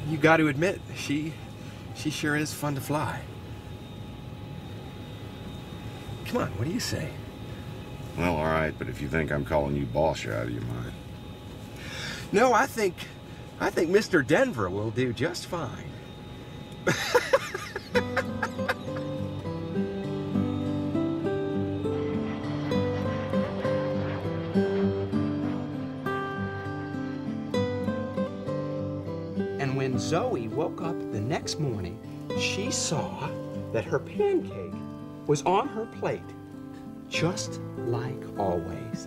You got to admit, she sure is fun to fly. Come on, what do you say? Well, all right, but if you think I'm calling you boss, you're out of your mind. No, I think Mr. Denver will do just fine. And when Zoe woke up the next morning, she saw that her pancake was on her plate, just like always.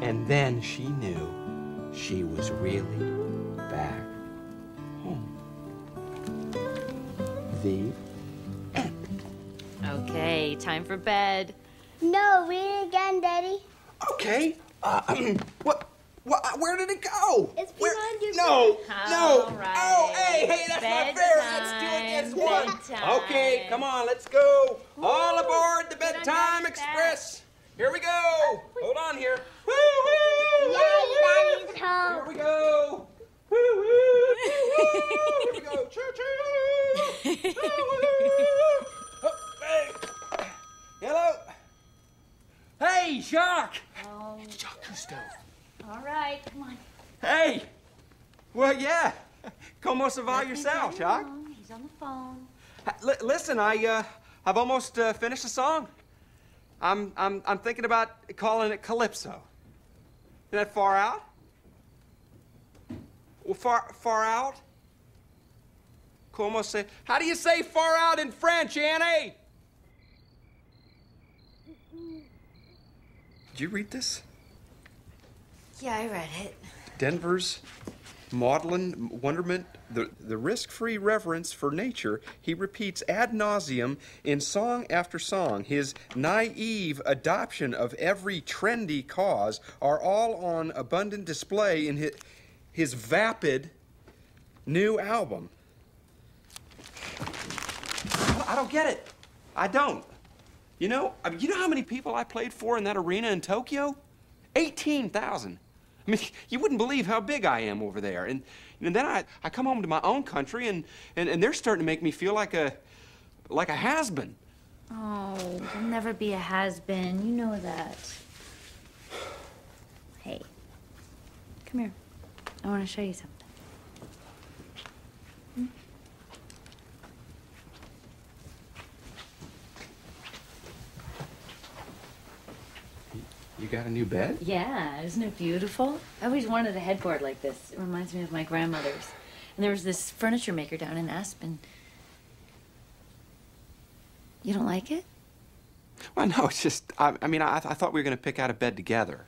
And then she knew she was really back home. The end. Okay, time for bed. No, read it again, Daddy. Okay. Where did it go? It's behind you. No. All right. Oh, hey, that's my favorite. Let's do it. Guess what? Okay, come on, let's go. All aboard the Bedtime Express. Here we go. Hold on here. Woo, woo, Yay, Daddy's home. Here we go. Woo, woo, woo, here we go. Choo-choo. Oh, hey. Hello. Hey, Jacques. Oh. It's Jacques Cousteau. All right, come on. Hey. Well, yeah. Comment ça va yourself, Jacques? He's on the phone. Listen, I've almost finished the song. I'm thinking about calling it Calypso. Isn't that far out? Well, far out? Comment say? How do you say far out in French, Annie? Did you read this? Yeah, I read it. Denver's maudlin wonderment, the risk-free reverence for nature he repeats ad nauseum in song after song. His naive adoption of every trendy cause are all on abundant display in his vapid new album. I don't get it. I don't. You know how many people I played for in that arena in Tokyo? 18,000. I mean, you wouldn't believe how big I am over there. And then I come home to my own country, and they're starting to make me feel like a has-been. Oh, you'll never be a has-been. You know that. Hey, come here. I want to show you something. You got a new bed? Yeah, isn't it beautiful? I always wanted a headboard like this. It reminds me of my grandmother's. And there was this furniture maker down in Aspen. You don't like it? Well, no, it's just, I thought we were going to pick out a bed together.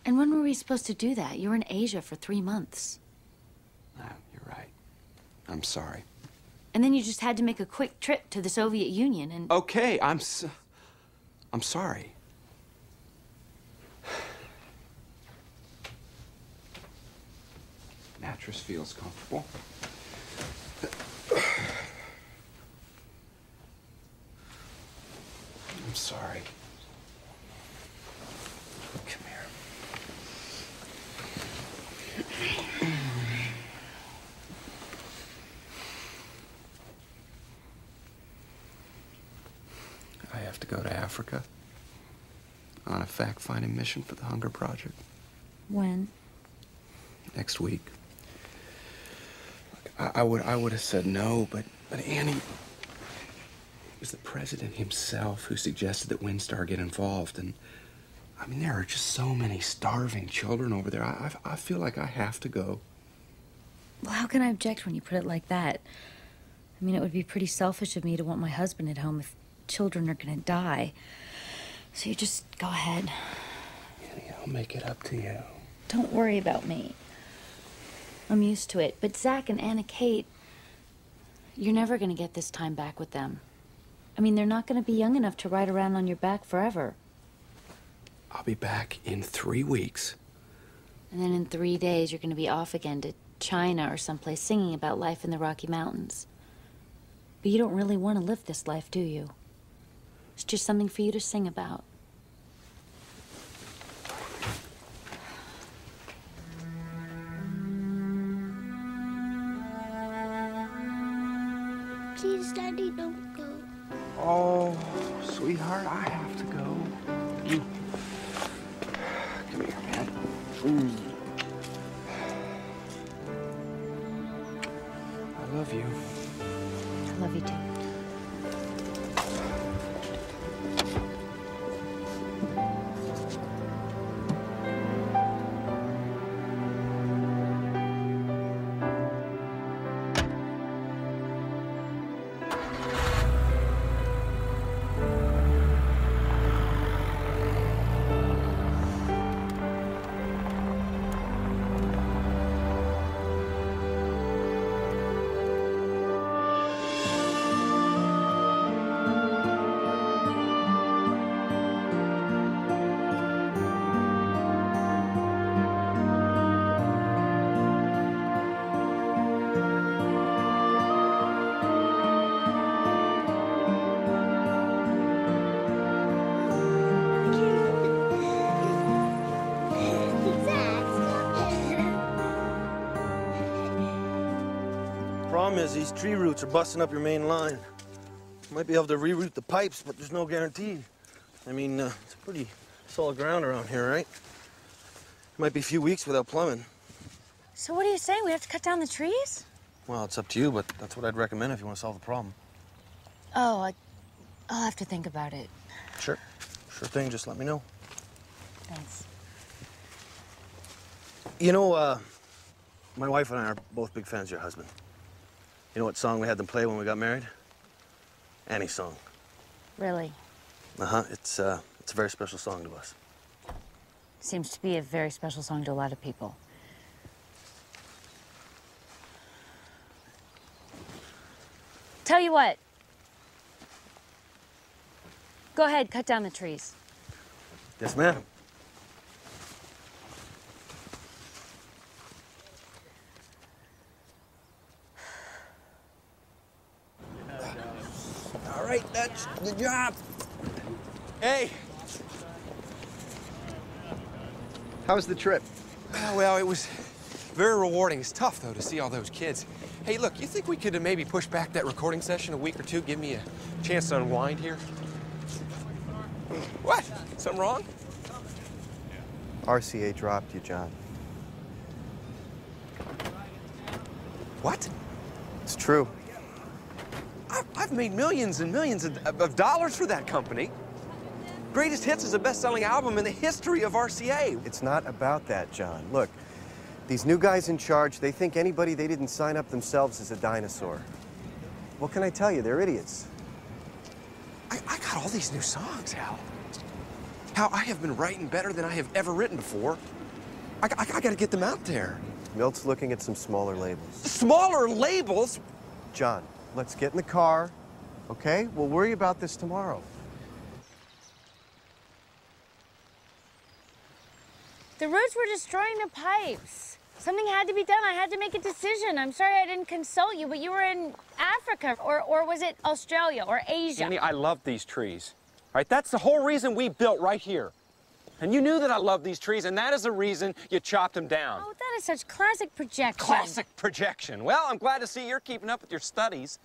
And when were we supposed to do that? You were in Asia for 3 months. No, you're right. I'm sorry. And then you just had to make a quick trip to the Soviet Union and... Okay, I'm sorry. Mattress feels comfortable. I'm sorry. Come here. I have to go to Africa on a fact-finding mission for the Hunger Project. When? Next week. Look, I would have said no, but Annie, it was the president himself who suggested that WinStar get involved, and I mean, there are just so many starving children over there. I feel like I have to go. Well, how can I object when you put it like that? I mean, it would be pretty selfish of me to want my husband at home if children are gonna die. So you just go ahead. Annie, I'll make it up to you. Don't worry about me. I'm used to it. But Zach and Anna Kate, you're never gonna get this time back with them. I mean, they're not gonna be young enough to ride around on your back forever. I'll be back in 3 weeks. And then in 3 days, you're gonna be off again to China or someplace singing about life in the Rocky Mountains. But you don't really want to live this life, do you? It's just something for you to sing about. Please, Daddy, don't go. Oh, sweetheart, I have to go. Come here, man. I love you. I love you too. Problem is, these tree roots are busting up your main line. You might be able to reroute the pipes, but there's no guarantee. I mean, it's pretty solid ground around here, right? Might be a few weeks without plumbing. So what are you saying? We have to cut down the trees? Well, it's up to you, but that's what I'd recommend if you want to solve the problem. Oh, I'll have to think about it. Sure. Sure thing. Just let me know. Thanks. You know, my wife and I are both big fans of your husband. You know what song we had them play when we got married? Annie's song. Really? Uh-huh. It's a very special song to us. Seems to be a very special song to a lot of people. Tell you what. Go ahead, cut down the trees. Yes, ma'am. All right, that's the job. Hey. How was the trip? Well, it was very rewarding. It's tough, though, to see all those kids. Hey, look, you think we could maybe push back that recording session a week or two? Give me a chance to unwind here? What? Something wrong? RCA dropped you, John. What? It's true. I've made millions and millions of dollars for that company. Greatest Hits is the best-selling album in the history of RCA. It's not about that, John. Look, these new guys in charge, they think anybody they didn't sign up themselves is a dinosaur. What can I tell you? They're idiots. I got all these new songs, Hal. Hal, I have been writing better than I have ever written before. I got to get them out there. Milt's looking at some smaller labels. Smaller labels? John, let's get in the car, okay? We'll worry about this tomorrow. The roots were destroying the pipes. Something had to be done. I had to make a decision. I'm sorry I didn't consult you, but you were in Africa, or was it Australia or Asia? Annie, I love these trees. All right, that's the whole reason we built right here. And you knew that I love these trees, and that is the reason you chopped them down. Oh, that is such classic projection. Classic projection. Well, I'm glad to see you're keeping up with your studies.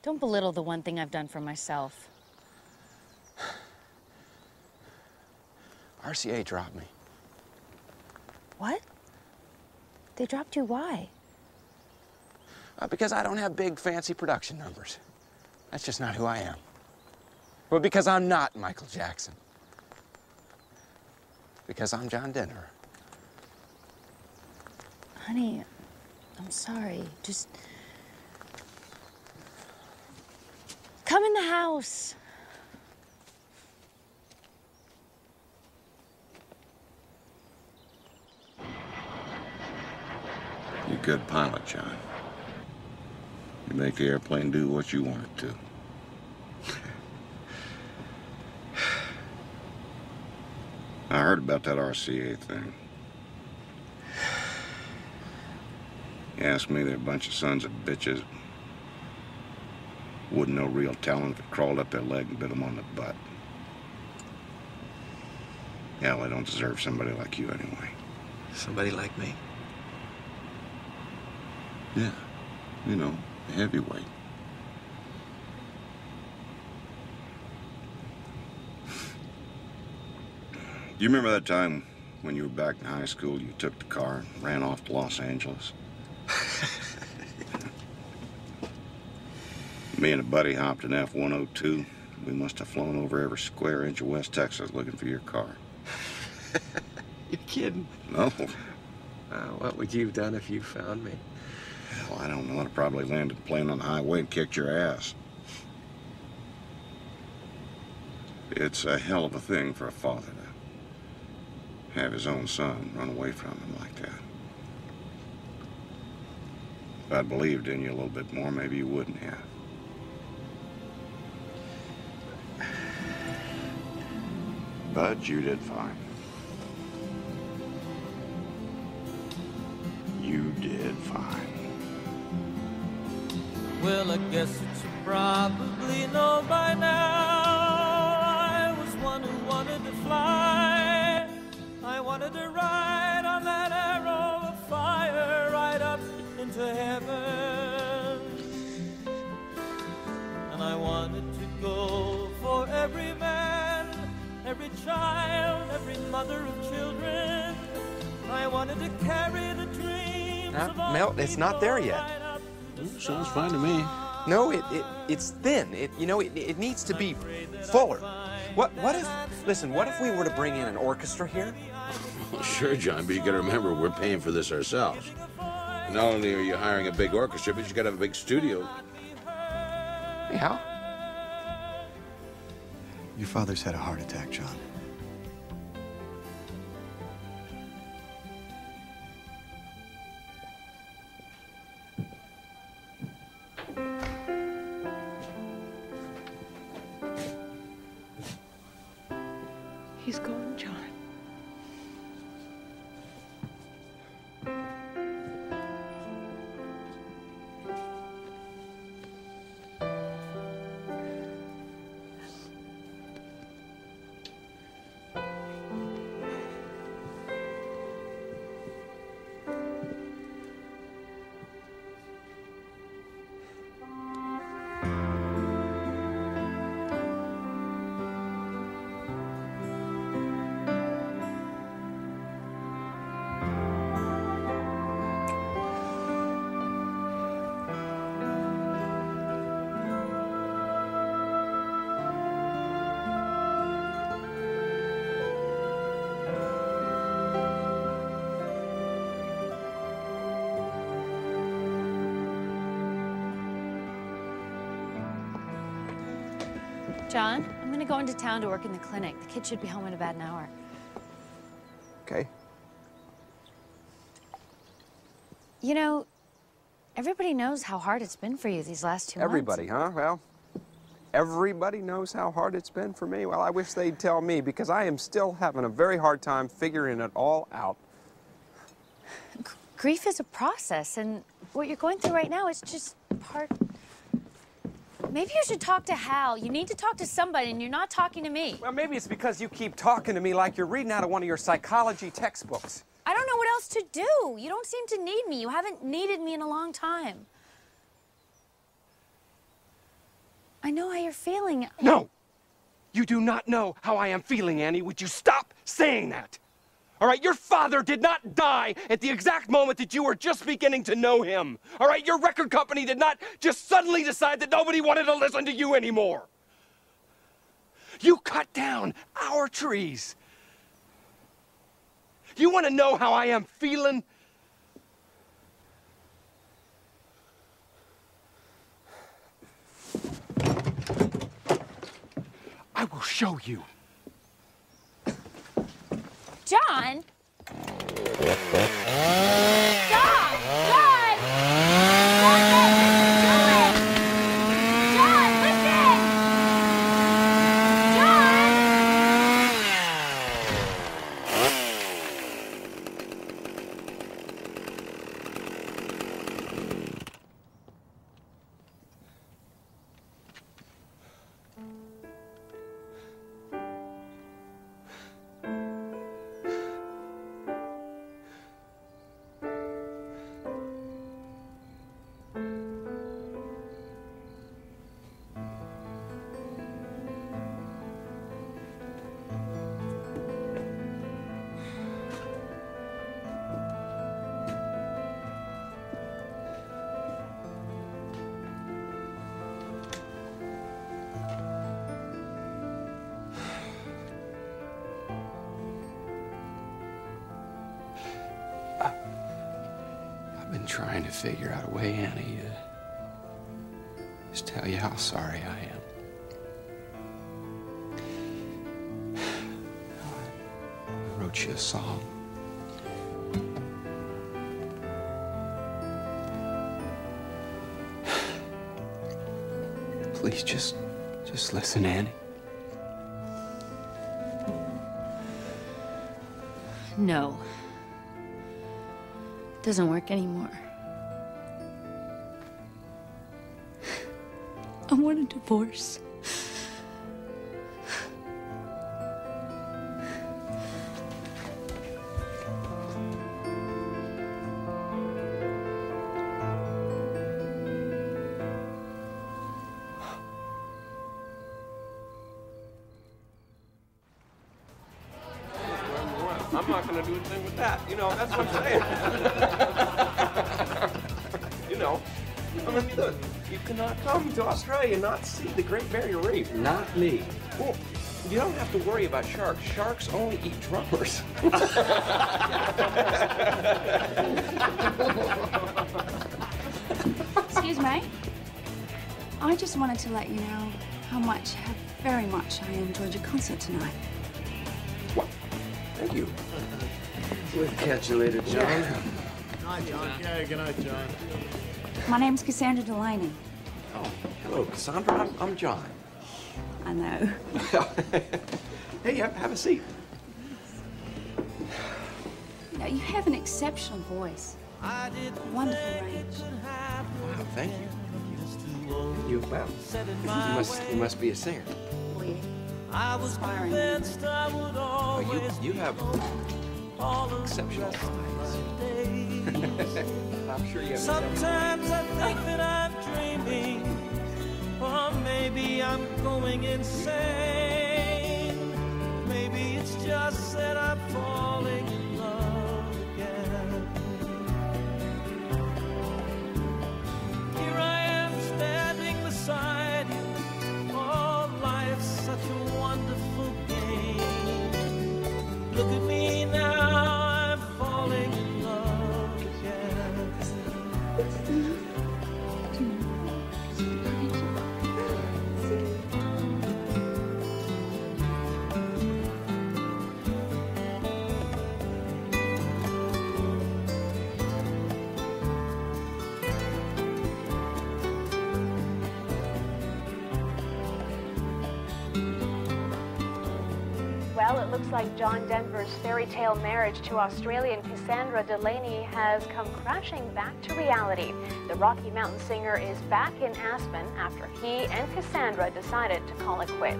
Don't belittle the one thing I've done for myself. RCA dropped me. What? They dropped you, why? Because I don't have big, fancy production numbers. That's just not who I am. Well, because I'm not Michael Jackson. Because I'm John Denver. Honey, I'm sorry. Just come in the house. You're a good pilot, John. You make the airplane do what you want it to. I heard about that RCA thing. You asked me, they're a bunch of sons of bitches. Wouldn't know real talent if it crawled up their leg and bit them on the butt. Hell, they don't deserve somebody like you anyway. Somebody like me? Yeah, you know, a heavyweight. Do you remember that time when you were back in high school, you took the car and ran off to Los Angeles? Me and a buddy hopped an F-102. We must have flown over every square inch of West Texas looking for your car. You're kidding. No. What would you have done if you found me? Well, I don't know. I'd probably landed the plane on the highway and kicked your ass. It's a hell of a thing for a father to have his own son run away from him like that. If I'd believed in you a little bit more, maybe you wouldn't have. But you did fine. You did fine. Well, I guess that you probably know by now I was one who wanted to fly. I wanted to ride on that arrow of fire right up into heaven. And I wanted to go for every man, every child, every mother of children. I wanted to carry the dreams of all Milt, it's not there yet. Sounds fine to me. No, it's thin. It needs to be fuller. What if, listen, what if we were to bring in an orchestra here? Well, sure, John, but you gotta remember, we're paying for this ourselves. Not only are you hiring a big orchestra, but you gotta have a big studio. Hey, Hal? Your father's had a heart attack, John. He's gone, John. John, I'm gonna go into town to work in the clinic. The kid should be home in about an hour. Okay. You know, everybody knows how hard it's been for you these last 2 months. Everybody, huh? Well, everybody knows how hard it's been for me. Well, I wish they'd tell me, because I am still having a very hard time figuring it all out. Grief is a process, and what you're going through right now is just part... Maybe you should talk to Hal. You need to talk to somebody, and you're not talking to me. Well, maybe it's because you keep talking to me like you're reading out of one of your psychology textbooks. I don't know what else to do. You don't seem to need me. You haven't needed me in a long time. I know how you're feeling. No! You do not know how I am feeling, Annie. Would you stop saying that? All right, your father did not die at the exact moment that you were just beginning to know him. All right, your record company did not just suddenly decide that nobody wanted to listen to you anymore. You cut down our trees. You want to know how I am feeling? I will show you. John! I've been trying to figure out a way, Annie, to just tell you how sorry I am. I wrote you a song. Please just listen, Annie. No. Doesn't work anymore. I want a divorce. I'm not going to do a thing with that. You know, that's what I'm saying. You know, I mean, look, you cannot come to Australia and not see the Great Barrier Reef. Not me. Well, you don't have to worry about sharks. Sharks only eat drummers. Excuse me. I just wanted to let you know how very much I enjoyed your concert tonight. Thank you. We'll catch you later, John. Good night, John. Yeah, good night, John. My name's Cassandra Delaney. Oh, hello, Cassandra. I'm John. I know. Hey, have a seat. You know, you have an exceptional voice. Wonderful range. Wow, thank you. You must be a singer. Oh, yeah. Inspiring. Oh, you have exceptional eyes. I'm sure you have. Sometimes I think that I'm dreaming, or maybe I'm going insane. Maybe it's just that I'm falling in love again. Here I am standing beside you. Oh, life's such a wonderful game. Look at me now, I'm falling in love again. looks like John Denver's fairy tale marriage to Australian Cassandra Delaney has come crashing back to reality. The Rocky Mountain singer is back in Aspen after he and Cassandra decided to call it quits.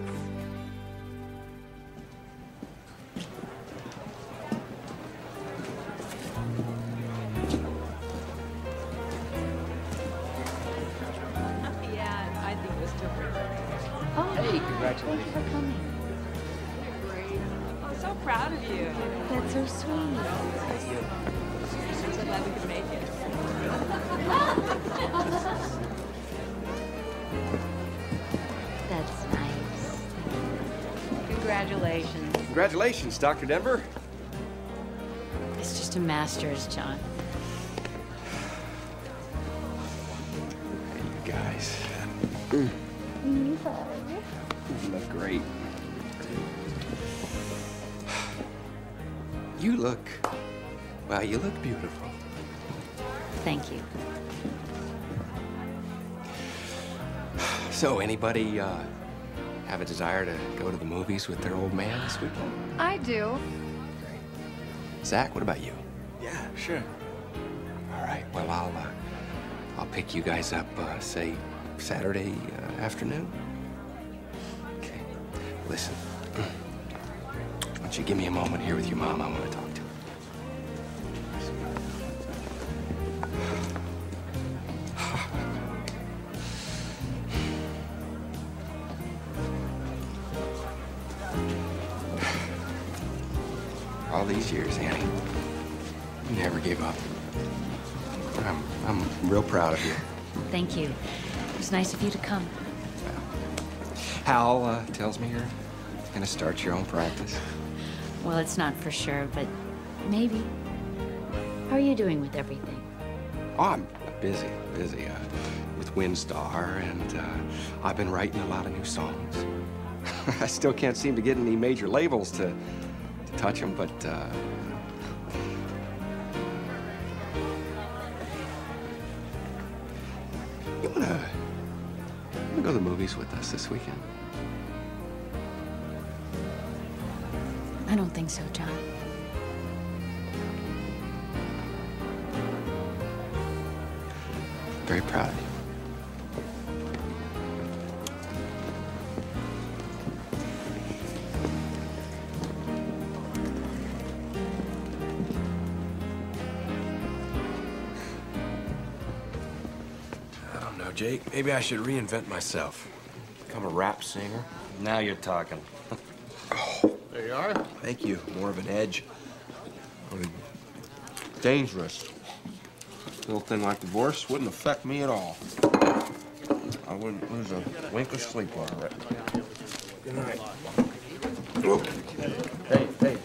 Yeah, I think it was terrific. Oh, Hey, congratulations. Thank you for coming. I'm so proud of you. That's so sweet. I'm so glad we could make it. That's nice. Congratulations. Congratulations, Dr. Denver. It's just a master's, John. Hey, you guys. You look great. You look, well, you look beautiful. Thank you. So, anybody have a desire to go to the movies with their old man this weekend? I do. Zach, what about you? Yeah, sure. All right. Well, I'll pick you guys up, say, Saturday afternoon. Okay. Listen. Why don't you give me a moment here with your mom? I want to talk to her. All these years, Annie, you never gave up. I'm real proud of you. Thank you. It was nice of you to come. Hal tells me you're gonna start your own practice. Well, it's not for sure, but maybe. How are you doing with everything? Oh, I'm busy with Windstar, and I've been writing a lot of new songs. I still can't seem to get any major labels to touch them, but you wanna go to the movies with us this weekend? I don't think so, John. Very proud of you. I don't know, Jake. Maybe I should reinvent myself. Become a rap singer. Now you're talking. There you are. Thank you. More of an edge. Dangerous. Little thing like divorce wouldn't affect me at all. I wouldn't lose a wink of sleep over it. Good night. Whoop. Hey.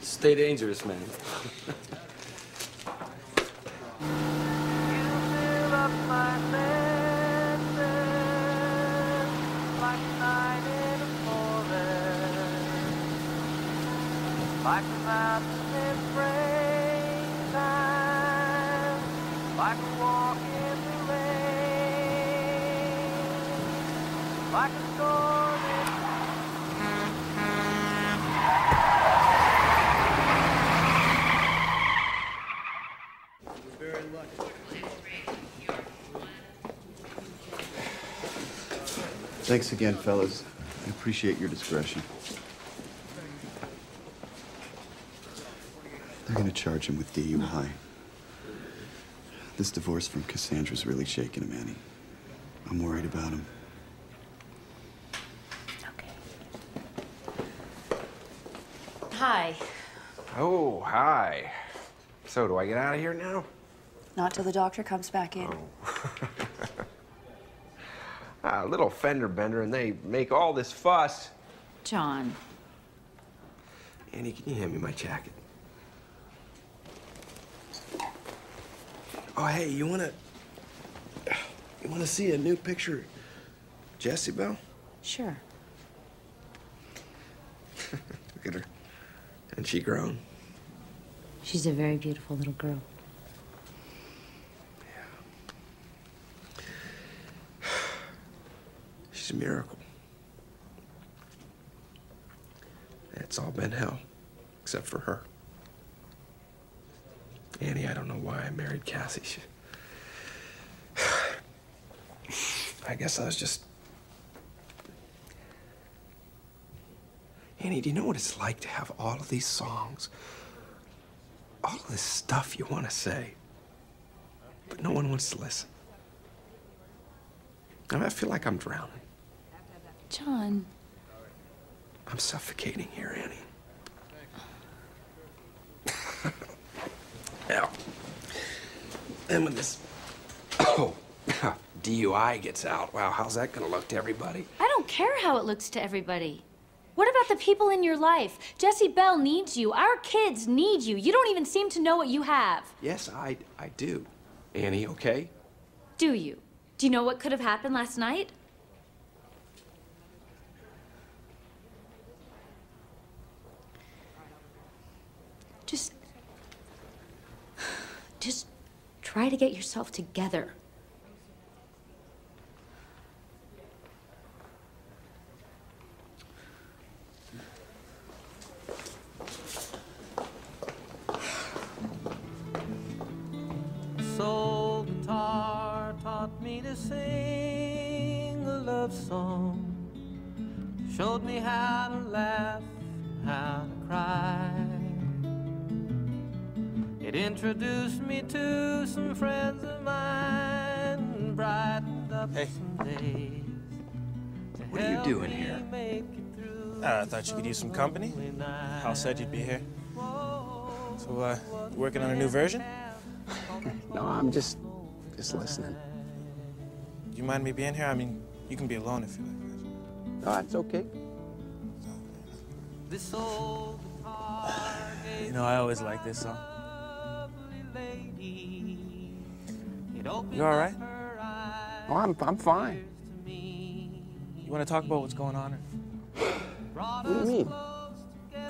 Stay dangerous, man. Like a mountain in springtime, like a walk in the rain, like a storm in Very lucky. Thanks again, fellas. I appreciate your discretion. They're gonna charge him with DUI. This divorce from Cassandra's really shaking him, Annie. I'm worried about him. Hi. Oh, hi. So, do I get out of here now? Not till the doctor comes back in. A little fender bender, and they make all this fuss. John. Annie, can you hand me my jacket? Oh, hey, you wanna see a new picture of Jessie Belle? Sure. Look at her. Hasn't she grown? She's a very beautiful little girl. She's a miracle. It's all been hell, except for her. Annie, I don't know why I married Cassie. I guess I was just... Annie, do you know what it's like to have all of these songs? All of this stuff you want to say, but no one wants to listen. I mean, I feel like I'm drowning. John. I'm suffocating here, Annie. Now, and when this DUI gets out, wow, how's that gonna look to everybody? I don't care how it looks to everybody. What about the people in your life? Jessie Bell needs you. Our kids need you. You don't even seem to know what you have. Yes, I do. Annie, okay? Do you? Do you know what could have happened last night? Just try to get yourself together. Soul guitar taught me to sing a love song, showed me how to laugh, how to cry. It introduced me to some friends of mine and brightened up some days. What are you doing here? I thought you could use some company. Hal said you'd be here. So, you working on a new version? No, I'm just listening. Do you mind me being here? I mean, you can be alone if you like. No, it's okay. You know, I always like this song. You all right? Oh, I'm fine. You want to talk about what's going on? What do you mean? Come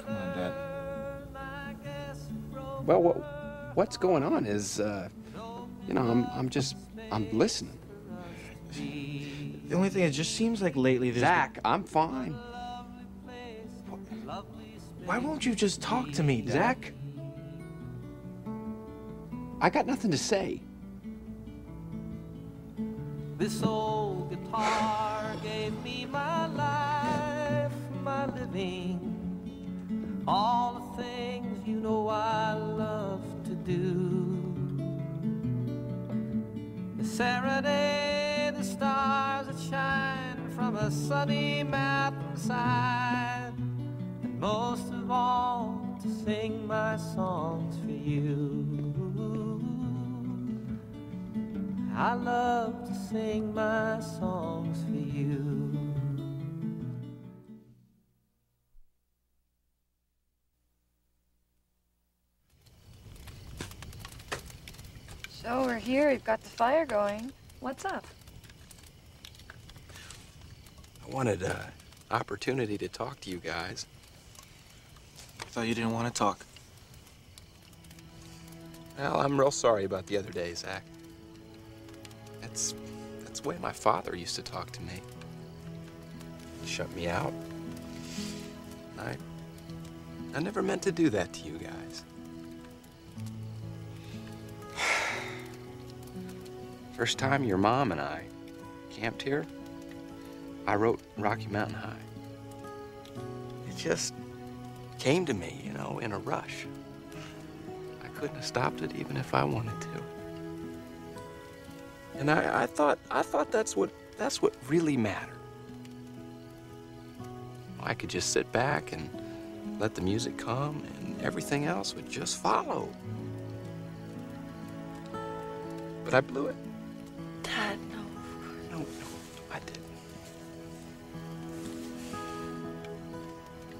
on, Dad. Well, what's going on is, you know, I'm listening. The only thing, it just seems like lately there's... Zach, I'm fine. Why won't you just talk to me, Dad? Zach, I got nothing to say. This old guitar gave me my life, my living, all the things you know I love to do. The serenade the stars that shine from a sunny mountainside, and most of all to sing my songs for you. I love to sing my songs for you. So we're here, we've got the fire going. What's up? I wanted an opportunity to talk to you guys. I thought you didn't want to talk. Well, I'm real sorry about the other day, Zach. That's the way my father used to talk to me. He shut me out. I never meant to do that to you guys. First time your mom and I camped here, I wrote Rocky Mountain High. It just came to me, you know, in a rush. I couldn't have stopped it even if I wanted to. And I thought that's what really mattered. I could just sit back and let the music come, and everything else would just follow. But I blew it. Dad, no. No, I didn't.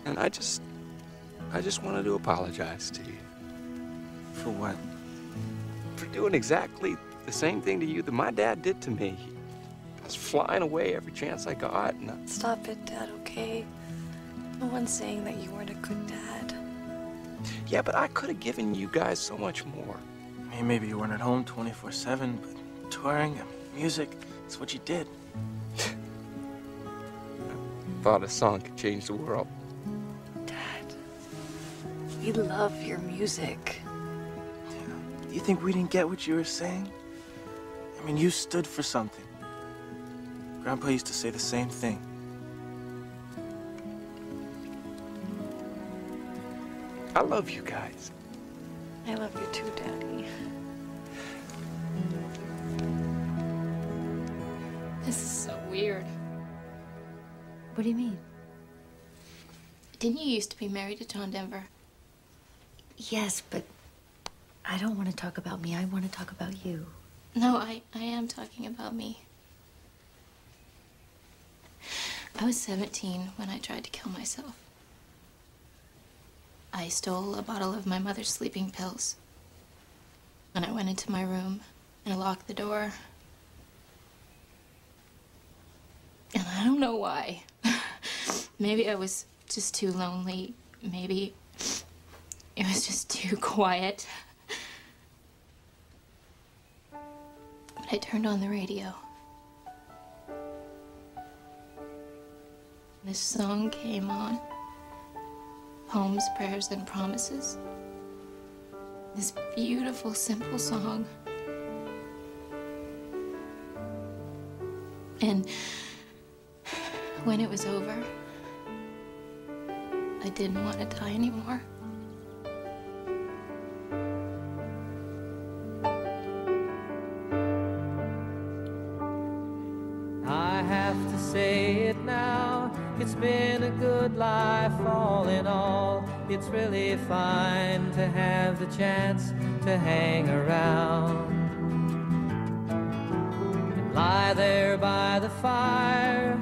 And I just wanted to apologize to you. For what? For doing exactly the same thing to you that my dad did to me. I was flying away every chance I got. And Stop it, Dad, okay? No one's saying that you weren't a good dad. Yeah, but I could have given you guys so much more. I mean, maybe you weren't at home 24/7, but touring and music, it's what you did. Thought a song could change the world. Dad. We love your music. Do you think we didn't get what you were saying? I mean, you stood for something. Grandpa used to say the same thing. I love you guys. I love you too, Daddy. This is so weird. What do you mean? Didn't you used to be married to John Denver? Yes, but I don't want to talk about me. I want to talk about you. No, I am talking about me. I was 17 when I tried to kill myself. I stole a bottle of my mother's sleeping pills. And I went into my room and I locked the door. And I don't know why. Maybe I was just too lonely. Maybe it was just too quiet. But I turned on the radio. This song came on. Poems, Prayers, and Promises. This beautiful, simple song. And when it was over, I didn't want to die anymore. I have to say it now. It's been a good life all in all. It's really fine to have the chance to hang around and lie there by the fire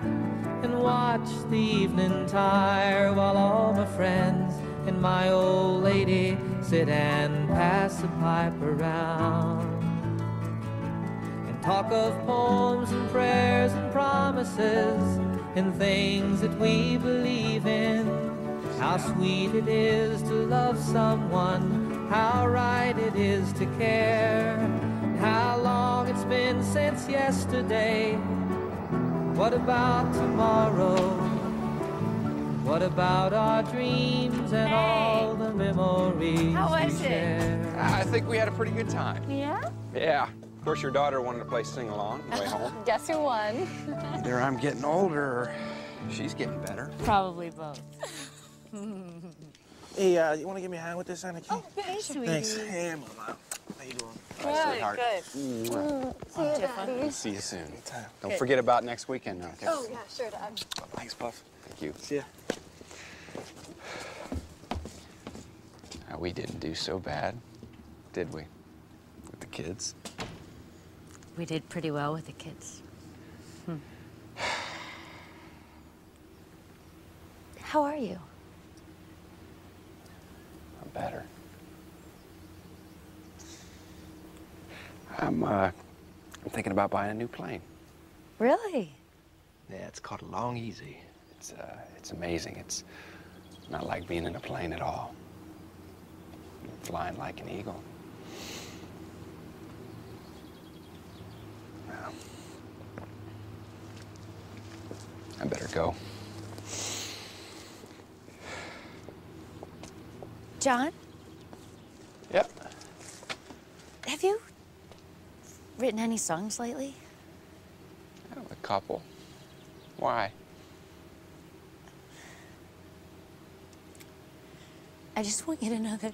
and watch the evening tire while all my friends and my old lady sit and pass the pipe around and talk of poems and prayers and promises and things that we believe in. How sweet it is to love someone, how right it is to care, how long it's been since yesterday. What about tomorrow? What about our dreams and all the memories How was we it? share? I think we had a pretty good time. Yeah? Yeah. Of course, your daughter wanted to play sing-along on the way home. Guess who won? Either I'm getting older or she's getting better. Probably both. Hey, you want to give me a hand with this, Anna? Oh, hey, sweetie. Thanks. Hey, Mama. How you doing? Good, Sweetheart. good. See you, Daddy. See you soon. Don't Good. forget about next weekend, okay? Oh, yeah, sure, Dad. Thanks, Puff. Thank you. See ya. We didn't do so bad, did we? With the kids? We did pretty well with the kids. How are you? I'm better. I'm thinking about buying a new plane. Really? Yeah, it's called a Long Easy. It's amazing. It's not like being in a plane at all. Flying like an eagle. Well, I better go. John? Yep. Have you written any songs lately? A couple. Why? I just want you to know that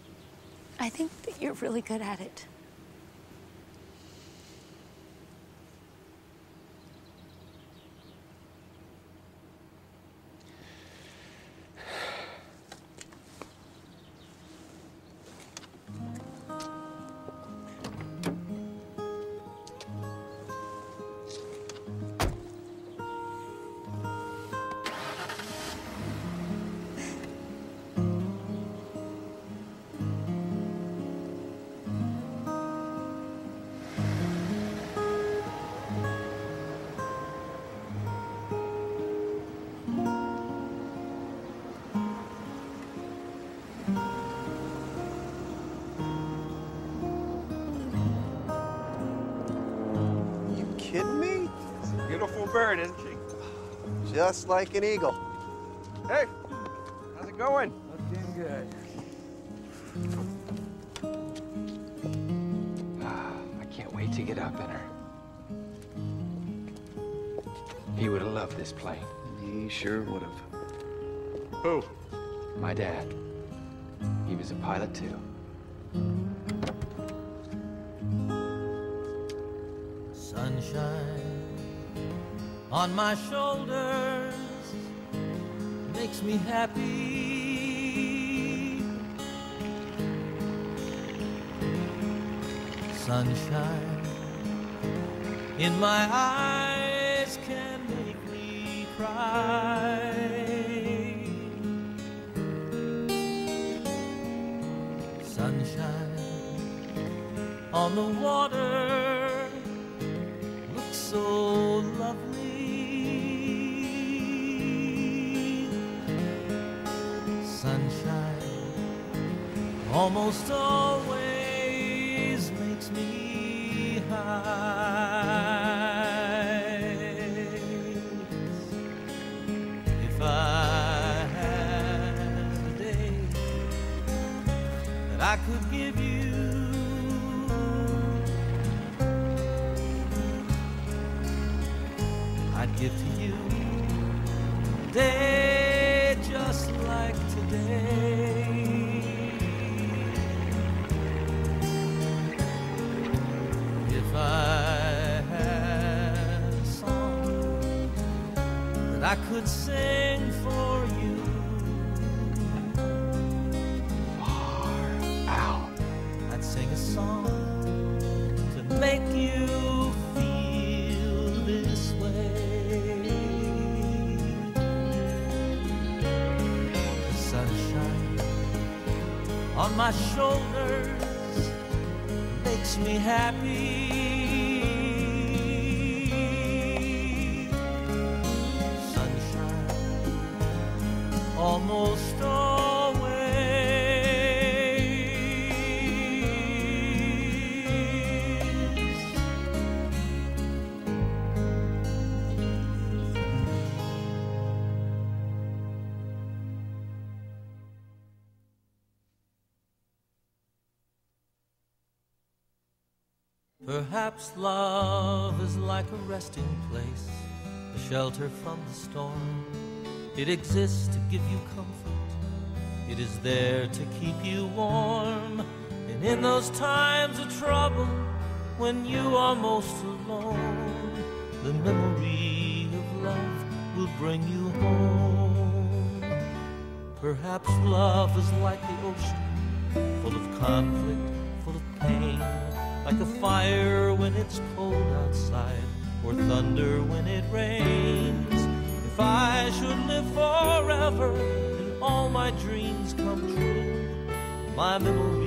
I think that you're really good at it. Kidding me? Beautiful bird, isn't she? Just like an eagle. Hey, how's it going? Looking good. I can't wait to get up in her. He would have loved this plane. He sure would have. Who? My dad. He was a pilot too. Sunshine on my shoulders makes me happy. Sunshine in my eyes can make me cry. Sunshine on the water looks so lovely. Sunshine almost always makes me high. If I had a day that I could give you, I'd give to you a day just like today. If I had a song that I could sing for you, far out, I'd sing a song to make you feel this way. The sunshine on my shoulders makes me happy. Sunshine almost always. Perhaps love is like a resting place, a shelter from the storm. It exists to give you comfort. It is there to keep you warm. And in those times of trouble, when you are most alone, the memory of love will bring you home. Perhaps love is like the ocean, full of conflict, full of pain, like a fire when it's cold outside, or thunder when it rains. If I should live forever and all my dreams come true, my memory